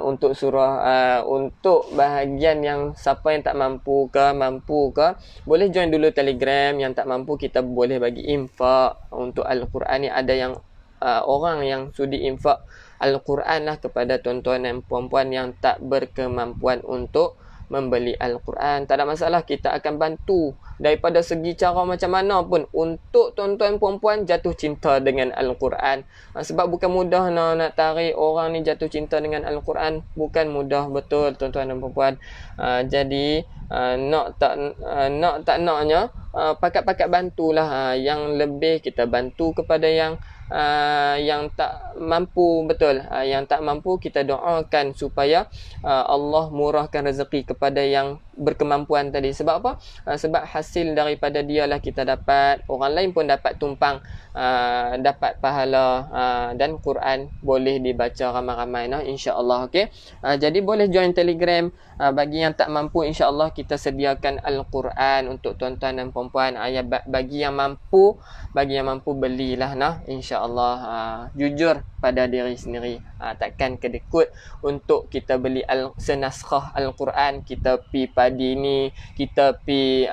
untuk surah untuk bahagian yang siapa yang tak mampu ke, boleh join dulu Telegram. Yang tak mampu kita boleh bagi infak untuk Al-Quran ni. Ada yang orang yang sudi infak Al-Quran lah kepada tuan-tuan dan puan-puan yang tak berkemampuan untuk membeli Al-Quran. Tak ada masalah, kita akan bantu daripada segi cara macam mana pun untuk tuan-tuan puan-puan jatuh cinta dengan Al-Quran. Sebab bukan mudah nak tarik orang ni jatuh cinta dengan Al-Quran. Bukan mudah betul tuan-tuan dan puan-puan. Jadi nak tak naknya pakat-pakat bantulah. Yang lebih kita bantu kepada yang tak mampu betul. Yang tak mampu kita doakan supaya Allah murahkan rezeki kepada yang berkemampuan tadi. Sebab apa? Sebab hasil daripada dialah kita dapat, orang lain pun dapat tumpang dapat pahala dan Quran boleh dibaca ramai-ramai insya-Allah. Okey. Jadi boleh join Telegram. Bagi yang tak mampu, insya-Allah kita sediakan Al-Quran untuk tuan-tuan dan puan-puan. Bagi yang mampu belilah insya-Allah. Jujur pada diri sendiri. Takkan kedekut untuk kita beli senaskah Al-Quran, kita pi padi ni, kita pi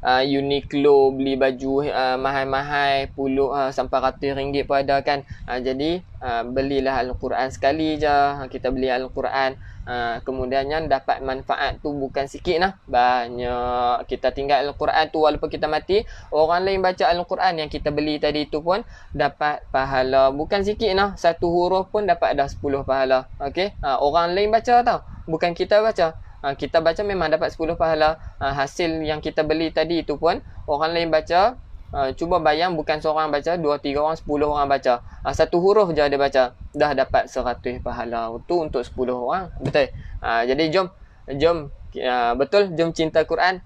Uniqlo beli baju mahal-mahal puluh sampai ratus ringgit pun ada kan. Jadi belilah Al-Quran sekali je. Kita beli Al-Quran, kemudiannya dapat manfaat tu bukan sikit banyak. Kita tinggal Al-Quran tu walaupun kita mati, orang lain baca Al-Quran yang kita beli tadi tu pun dapat pahala bukan sikit satu huruf pun dapat dah 10 pahala. Okey, orang lain baca tau, bukan kita baca. Kita baca memang dapat 10 pahala. Hasil yang kita beli tadi tu pun orang lain baca. Cuba bayang, bukan seorang baca, 2, 3 orang, 10 orang baca. Satu huruf je dia baca, dah dapat 100 pahala. Itu untuk 10 orang. Betul. Jadi jom betul, jom cinta Quran.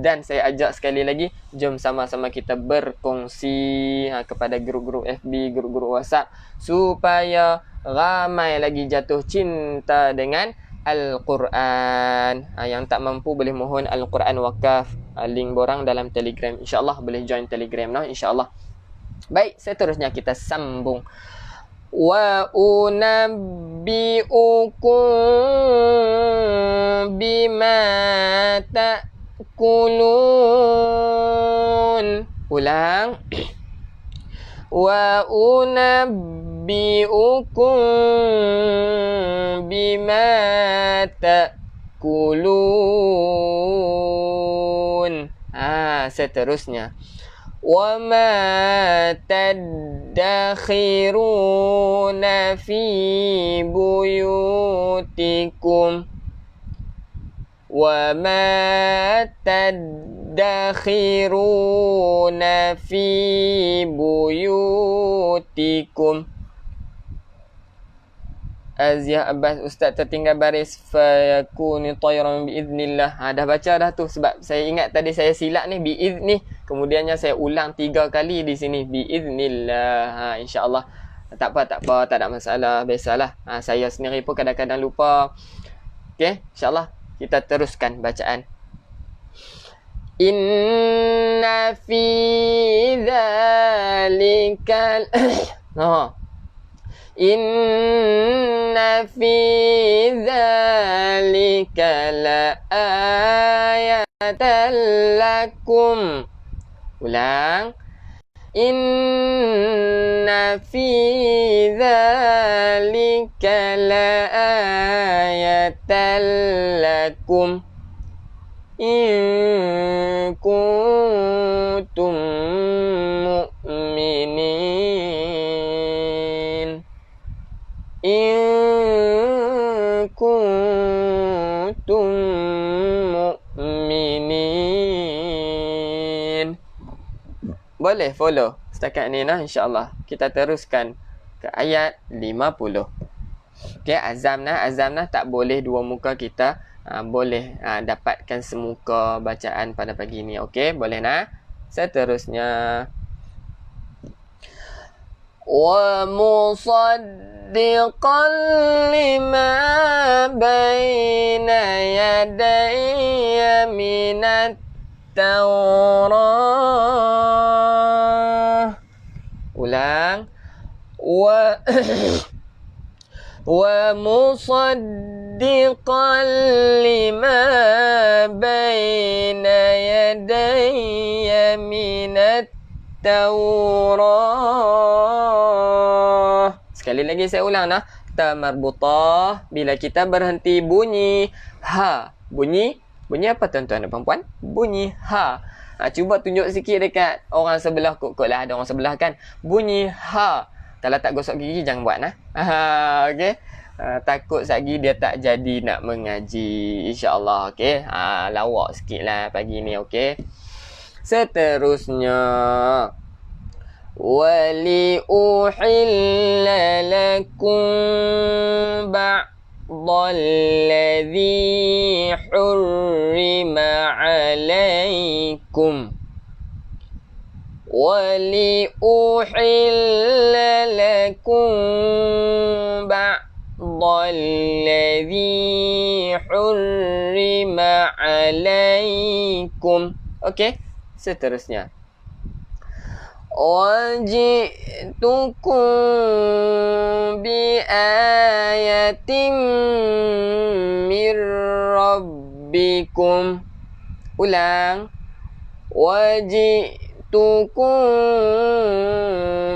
Dan saya ajak sekali lagi, jom sama-sama kita berkongsi kepada grup-grup FB, grup-grup WhatsApp, supaya ramai lagi jatuh cinta dengan Al-Quran. Yang tak mampu boleh mohon Al-Quran wakaf. Link borang dalam Telegram. InsyaAllah boleh join Telegram InsyaAllah. Baik, seterusnya kita sambung. Wa unabbi'ukum bima ta'kulun. Ulang. Wa unabbi'ukum bima ta'kulun. Seterusnya. Wa ma tadakhiruna fi buyutikum. Wa ma tadakhiruna fi buyutikum. Aziah Abbas, Ustaz tertinggal baris fayakuni tayran biiznillah. Dah baca dah tu, sebab saya ingat tadi saya silap ni biizni, kemudiannya saya ulang 3 kali di sini biiznillah. InsyaAllah tak apa, tak ada masalah, biasalah. Saya sendiri pun kadang-kadang lupa. Okey, insyaAllah kita teruskan bacaan. Inna fi dhalikal Inna fi dhalika la ayatan lakum. Ulang. Inna fi dhalika la ayatan lakum in kuntum mu'minin. In kuntum mu'minin. Boleh follow setakat ni insyaAllah. Kita teruskan ke ayat 50. Okay, azam tak boleh 2 muka kita. Boleh dapatkan semuka bacaan pada pagi ni. Okay, boleh Seterusnya. ومصدقا لما بين يدي من التوراة. ulang. ومصدقا لما بين يدي من التوراة. Sekali lagi saya ulang nah. Ta marbutah bila kita berhenti bunyi ha. Bunyi apa tuan-tuan dan puan-puan? Bunyi ha. Cuba tunjuk sikit dekat orang sebelah kot lah. Ada orang sebelah kan. Bunyi ha. Kalau tak gosok gigi jangan buat nah. Okey. Takut lagi dia tak jadi nak mengaji, insya-Allah. Okey. Lawak sikitlah pagi ni, okey. Seterusnya, wali uhilla lakum ba'dalladhi hurrima alaikum. wali uhilla lakum ba'dalladhi hurrima alaikum. Okey, seterusnya. Waji'tukum biayatin mir rabbikum. Ulang. Waji'tukum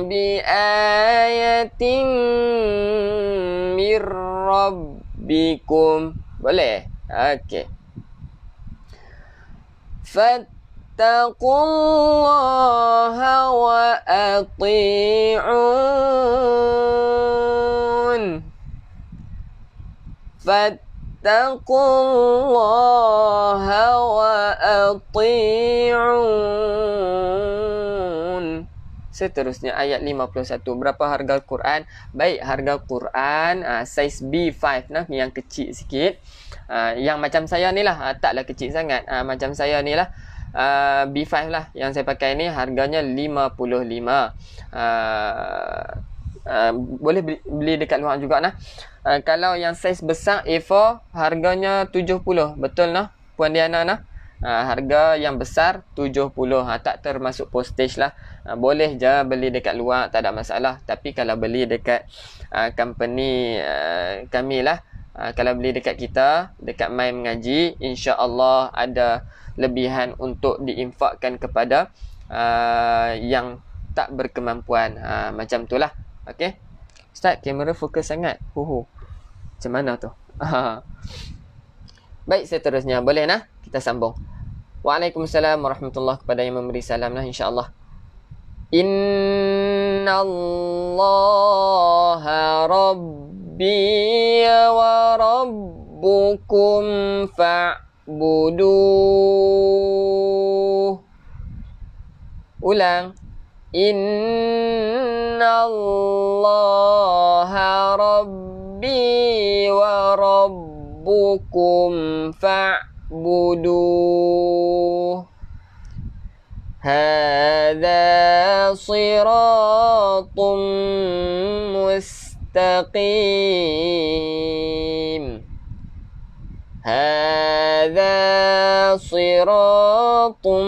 biayatin mir rabbikum. Boleh? Okey. Fattaqullaha wa ati'un. Fattaqullaha wa ati'un. Seterusnya ayat 51. Berapa harga Quran? Baik, harga Quran saiz B5 nah, yang kecil sikit. Yang macam saya ni lah, taklah kecil sangat. Macam saya ni lah, B5 lah yang saya pakai ni, harganya 55. Boleh beli dekat luar juga nah. Kalau yang saiz besar A4 harganya 70. Betul nah Puan Diana nah. Harga yang besar 70. Tak termasuk postage lah. Boleh je beli dekat luar, tak ada masalah. Tapi kalau beli dekat company kami lah, kalau beli dekat kita, dekat My Mengaji, insya-Allah ada lebihan untuk diinfakkan kepada yang tak berkemampuan. Macam tu lah. Okey. Ustaz, kamera fokus sangat. Macam mana tu? Baik, seterusnya boleh nah kita sambung. Waalaikumsalam warahmatullahi kepada yang memberi salam lah, insya-Allah. Innallaha rabbi wa rabbukum fa'buduh. Ulang. Innallaha rabbi wa rabbukum fa'buduh. Hadza siratum mustaqim. Hadza siratum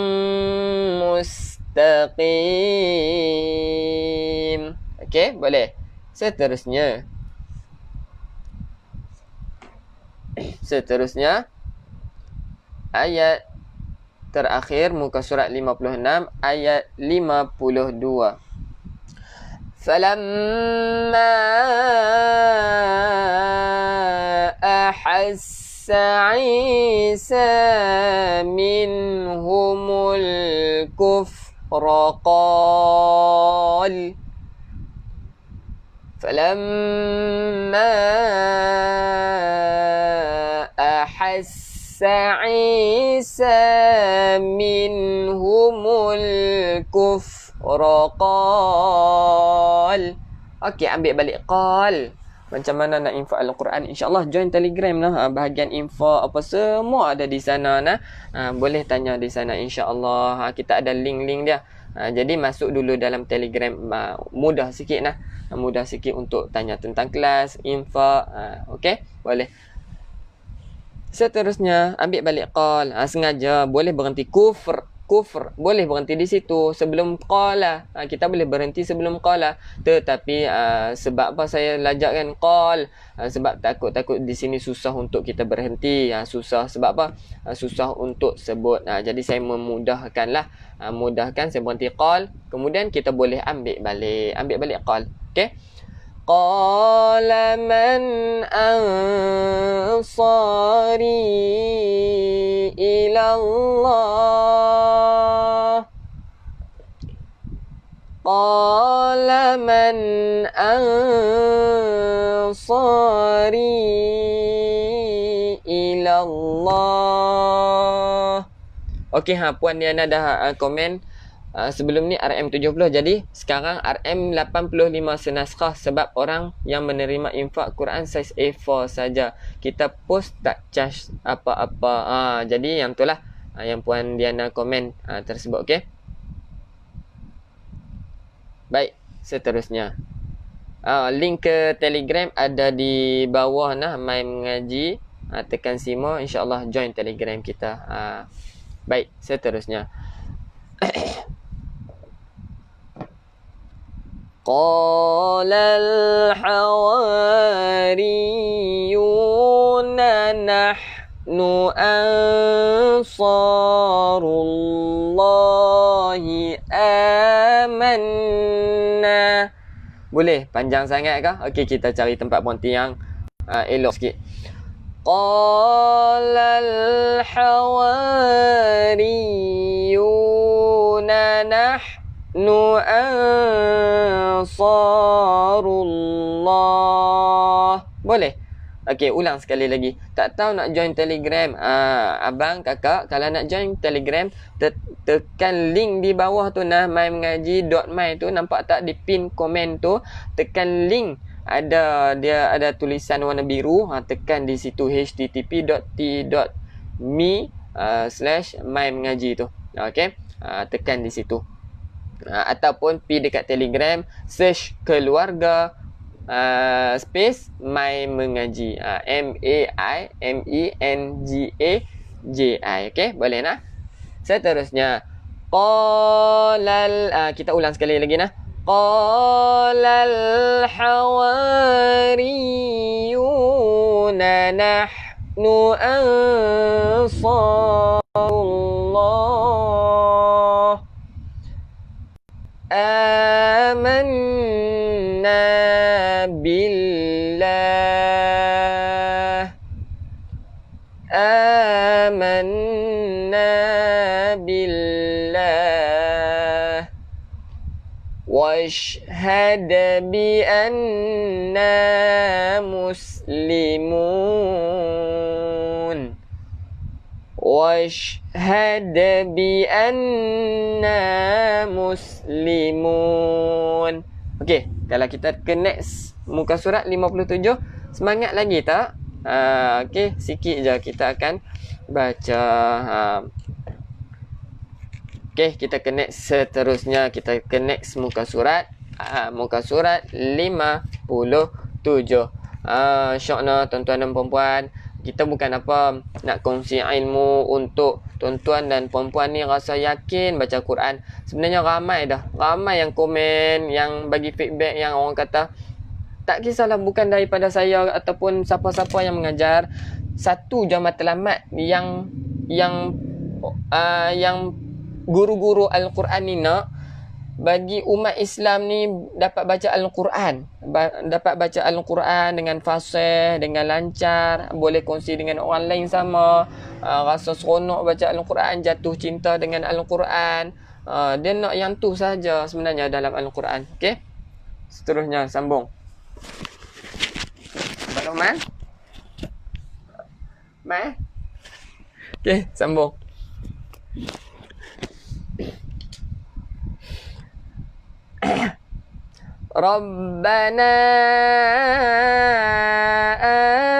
mustaqim. Okey, boleh. Seterusnya. Ayat terakhir muka surat 56 ayat 52. Falamma ahassa Isa minhumul kufra qal. Falamma ahassa Isa minhumul kufra qal. Okey, ambil balik qal. Macam mana nak infak Al-Quran? InsyaAllah join Telegram lah. Bahagian infak apa semua ada di sana nah. Boleh tanya di sana insyaAllah. Kita ada link-link dia. Jadi masuk dulu dalam Telegram, mudah sikit lah. Mudah sikit untuk tanya tentang kelas, info. Okey, boleh. Seterusnya, ambil balik qal. Sengaja boleh berhenti kufr. Boleh berhenti di situ sebelum qala. Kita boleh berhenti sebelum qala. Tetapi sebab apa saya lajakkan qal? Sebab takut di sini susah untuk kita berhenti. Susah sebab apa? Susah untuk sebut. Jadi saya memudahkanlah. Mudahkan saya berhenti qal. Kemudian kita boleh ambil balik qal. Okey? قال من أنصاري إلى الله قال من أنصاري إلى الله. Okey, Puan Diana dah komen. Sebelum ni RM70, jadi sekarang RM85 senaskah sebab orang yang menerima infak Quran saiz A4 saja. Kita post tak charge apa-apa. Jadi yang itulah yang Puan Diana komen tersebut. Okey. Baik, seterusnya. Link ke Telegram ada di bawah nah, My Mengaji. Tekan Simo, insya-Allah join Telegram kita. Baik, seterusnya. قال الحواريون نحن أنصار الله آمنا. Boleh panjang sangat kah? Okey, kita cari tempat berhenti yang elok sikit. قال الحواريون نحن ansarullah. Boleh? Okey, ulang sekali lagi. Tak tahu nak join Telegram, abang, kakak, kalau nak join Telegram, tekan link di bawah tu nah, mymengaji.my tu, nampak tak di pin komen tu, tekan link, dia ada tulisan warna biru, tekan di situ http.t.me/mymengaji tu. Okey, tekan di situ. Ataupun pergi dekat Telegram, search keluarga space My Mengaji, MAIMENGAJI. Okey, boleh nah. Seterusnya, qalal, kita ulang sekali lagi nah. Qalal hawariyuna nahnu ansarullah آمنا بالله واشهد بأننا مسلمون واشهد بأننا مسلمون. Okey, kalau kita ke next muka surat 57, semangat lagi tak? Okey, sikit je kita akan baca. Okey, kita ke next seterusnya. Kita ke next muka surat. Muka surat 57. Syokna tuan-tuan dan puan-puan. Kita bukan apa nak kongsi ilmu untuk tuan-tuan dan puan-puan ni rasa yakin baca Quran. Sebenarnya ramai yang komen, yang bagi feedback, yang orang kata tak kisahlah bukan daripada saya ataupun siapa-siapa yang mengajar. Satu je matlamat yang guru-guru Al-Quran ni nak bagi umat Islam ni dapat baca Al-Quran, dengan fasih, dengan lancar, boleh kongsi dengan orang lain sama, rasa seronok baca Al-Quran, jatuh cinta dengan Al-Quran. Dia nak yang tu saja sebenarnya dalam Al-Quran. Okey, seterusnya sambung. Abang Rahman? Okey, sambung. Rabbana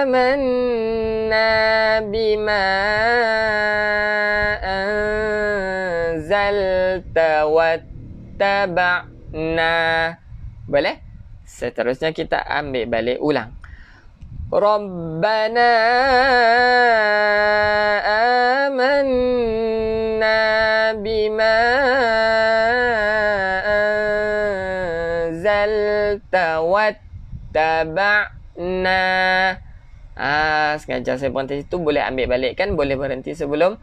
amanna bima anzalta wattaba'na. Boleh? Seterusnya kita ambil balik ulang. Rabbana amanna bima anzalta wattaba'na. Sengaja saya berhenti situ. Boleh ambil balik kan? Boleh berhenti sebelum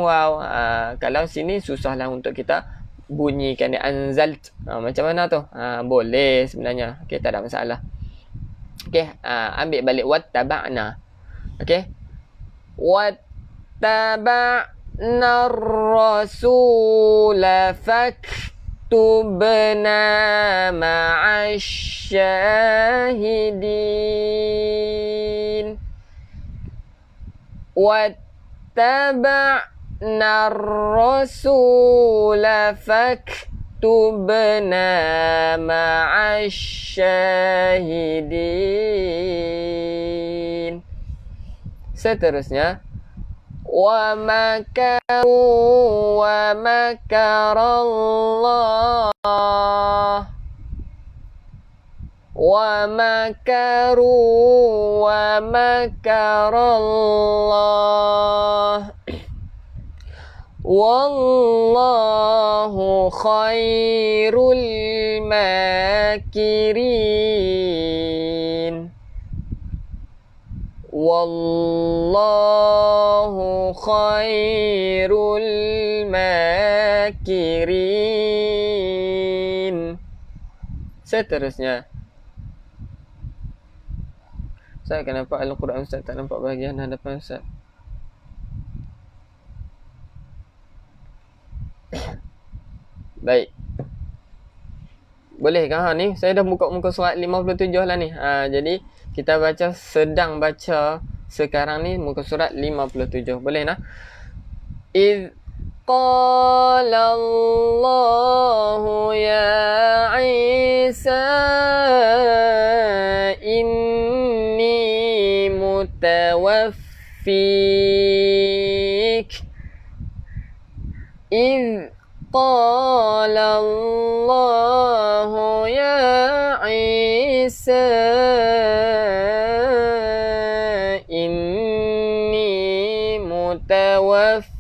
waw. Kalau sini susahlah untuk kita bunyikan dia anzalt. Macam mana tu? Boleh sebenarnya. Okey, tak ada masalah. Okey, ambil balik wattaba'na. Okey. Wattaba'na ar-rasula faktubna ma'asyahidin. Wattaba'na ar-rasula faktubna ma'asyahidin. Seterusnya, wa makaru wa makarallah. Wa makaru wa makarallah. Wallahu khairul makirin. Wallahu khairul makirin. Seterusnya, saya akan nampak Al-Quran Ustaz, tak nampak bahagian hadapan Ustaz. Baik. Bolehkah ni? Saya dah buka muka surat 57 lah ni. Jadi kita sedang baca sekarang ni muka surat 57. Boleh nah? Idh qala Allahu ya Isa inni mutawaffik. Idh qala Allahu ya Isa inni mutawaffik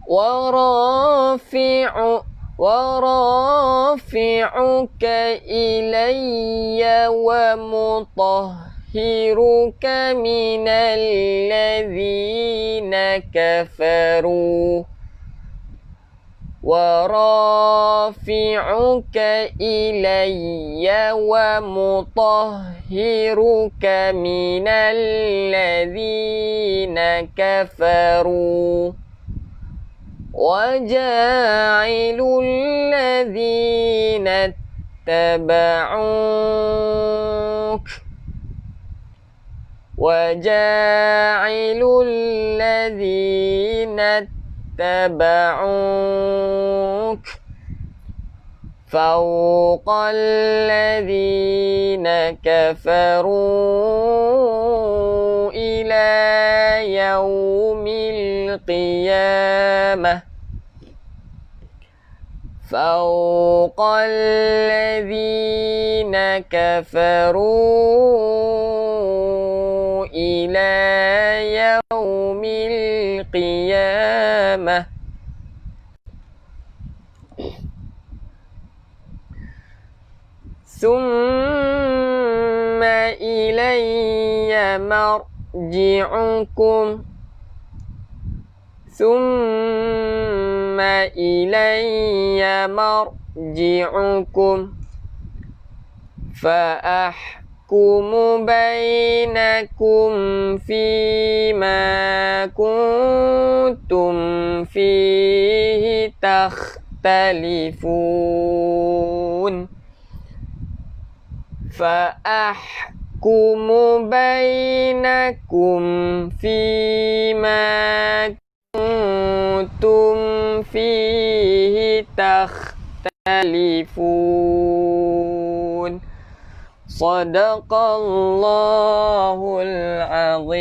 wa rafi'uka ilayya wa mutahhiruka minal ladzina kafaru. Wa rafi'uka ilayya wa mutahhiruka minal ladzina kafaru. Wa ja'ilul ladzina taba'uk. وجاعل الذين اتبعوك فوق الذين كفروا إلى يوم القيامة فوق الذين كفروا إلى يوم القيامة ثم إلي مرجعكم ثم إلي مرجعكم فأحكم بينكم فيما كنتم فيه تختلفون فأحكم بينكم فيما كنتم فيه تختلفون. Sadaqallahul azim.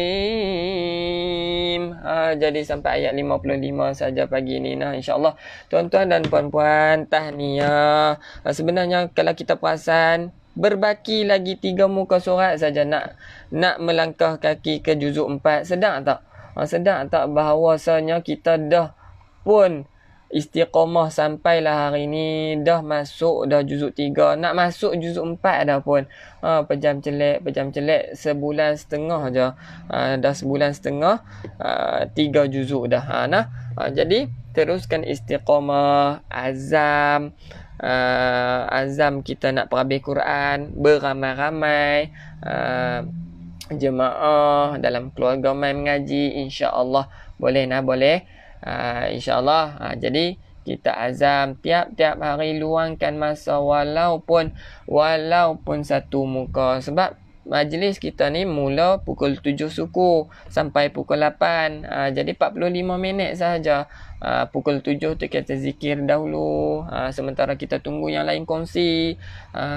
Jadi sampai ayat 55 saja pagi ni nah, insya-Allah. Tuan-tuan dan puan-puan, tahniah. Sebenarnya kalau kita perasan, berbaki lagi 3 muka surat saja nak melangkah kaki ke juzuk 4. Sedang tak? Sedang tak bahawasanya kita dah pun istiqamah sampailah hari ni, dah masuk dah juzuk 3, nak masuk juzuk 4 dah pun. Pejam celek sebulan setengah je. Dah sebulan setengah 3 juzuk dah. Jadi teruskan istiqamah, azam kita nak perhabis Quran beramai-ramai, jemaah dalam keluarga mai mengaji, insya-Allah boleh insya-Allah. Jadi kita azam tiap-tiap hari luangkan masa walaupun satu muka, sebab majlis kita ni mula pukul 7 suku sampai pukul 8. Jadi 45 minit sahaja. Pukul 7 tu kita zikir dahulu. Sementara kita tunggu yang lain kongsi.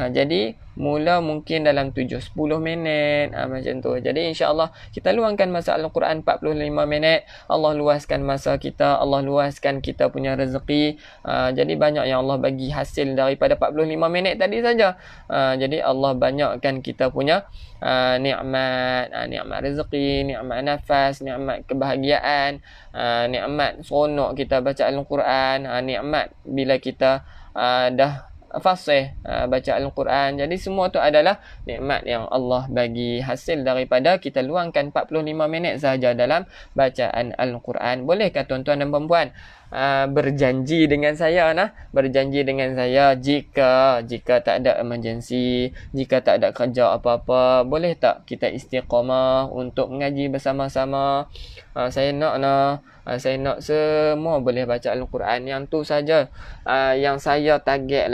Jadi mula mungkin dalam 7-10 minit. Macam tu. Jadi insya-Allah kita luangkan masa Al-Quran 45 minit. Allah luaskan masa kita. Allah luaskan kita punya rezeki. Jadi banyak yang Allah bagi hasil daripada 45 minit tadi saja. Jadi Allah banyakkan kita punya nikmat rezeki, nikmat nafas, nikmat kebahagiaan, nikmat seronok kita baca Al-Quran, nikmat bila kita dah fasih baca Al-Quran. Jadi semua tu adalah nikmat yang Allah bagi hasil daripada kita luangkan 45 minit sahaja dalam bacaan Al-Quran. Bolehkah tuan-tuan dan puan-puan berjanji dengan saya jika tak ada emergency, jika tak ada kerja apa-apa, boleh tak kita istiqamah untuk mengaji bersama-sama? Saya nak semua boleh baca Al-Quran. Yang tu saja yang saya target,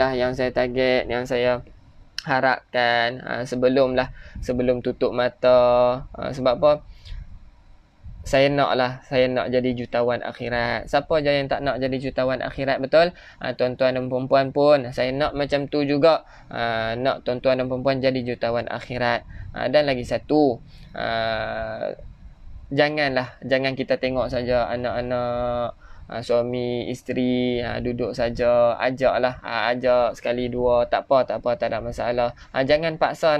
yang saya harapkan sebelum tutup mata. Sebab apa? Saya nak jadi jutawan akhirat. Siapa je yang tak nak jadi jutawan akhirat, betul? Tuan-tuan dan perempuan pun saya nak macam tu juga. Nak tuan-tuan dan perempuan jadi jutawan akhirat. Dan lagi satu, jangan kita tengok saja anak-anak, suami isteri duduk saja, ajak sekali dua, tak apa, tak ada masalah. Jangan paksa,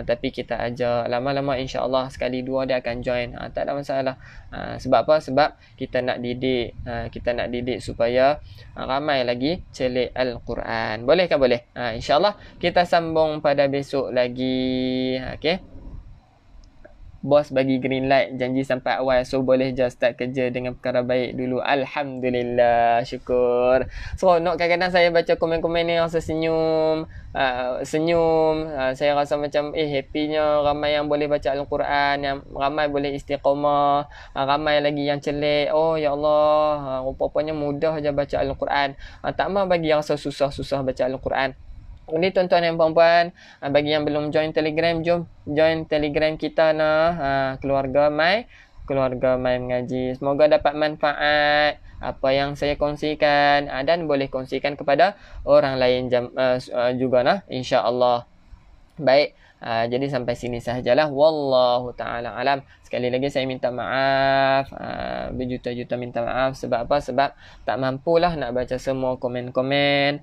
tapi kita ajak lama-lama, insya-Allah sekali dua dia akan join, tak ada masalah. Sebab apa? Sebab kita nak didik supaya ramai lagi celik Al-Quran. Bolehkah? Boleh. Insya-Allah kita sambung pada besok lagi. Okey. Bos bagi green light, janji sampai awal, so boleh just start kerja dengan perkara baik dulu. Alhamdulillah, syukur. Seronok kadang-kadang saya baca komen-komen ni, rasa senyum. Saya rasa macam happynya ramai yang boleh baca Al-Quran, yang ramai boleh istiqamah, ramai lagi yang celik. Oh ya Allah, rupanya mudah je baca Al-Quran. Tak mau bagi yang rasa susah-susah baca Al-Quran. Ini tuan-tuan dan puan-puan, bagi yang belum join Telegram, jom join Telegram kita keluarga Mai mengaji. Semoga dapat manfaat apa yang saya kongsikan, dan boleh kongsikan kepada orang lain juga insya-Allah. Baik, jadi sampai sini sahajalah. Wallahu ta'ala alam. Sekali lagi saya minta maaf, berjuta-juta minta maaf. Sebab apa? Sebab tak mampulah nak baca semua komen-komen,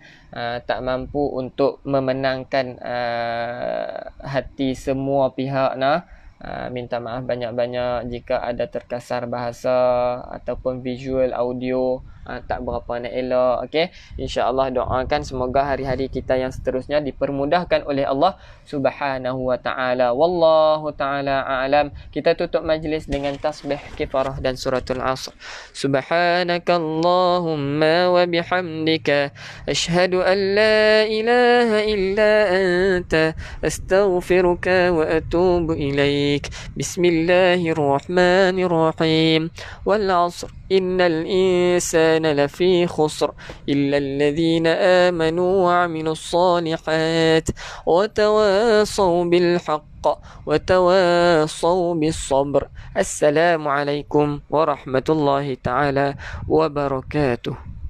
tak mampu untuk memenangkan hati semua pihak. Minta maaf banyak-banyak jika ada terkasar bahasa ataupun visual, audio tak berapa nak elok. Okey, insya-Allah doakan semoga hari-hari kita yang seterusnya dipermudahkan oleh Allah Subhanahu wa taala. Wallahu taala a'lam. Kita tutup majlis dengan tasbih kifarah dan suratul asr. Subhanakallahumma wa bihamdika asyhadu an la ilaha illa anta astaghfiruka wa atubu ilaik. Bismillahirrahmanirrahim. Wal asr innal insana lafi khusr illa alladhina amanu wa 'amilus solihat wa tawasaw bil haqq wa tawasaw bis sabr. Assalamu alaikum warahmatullahi taala wabarakatuh.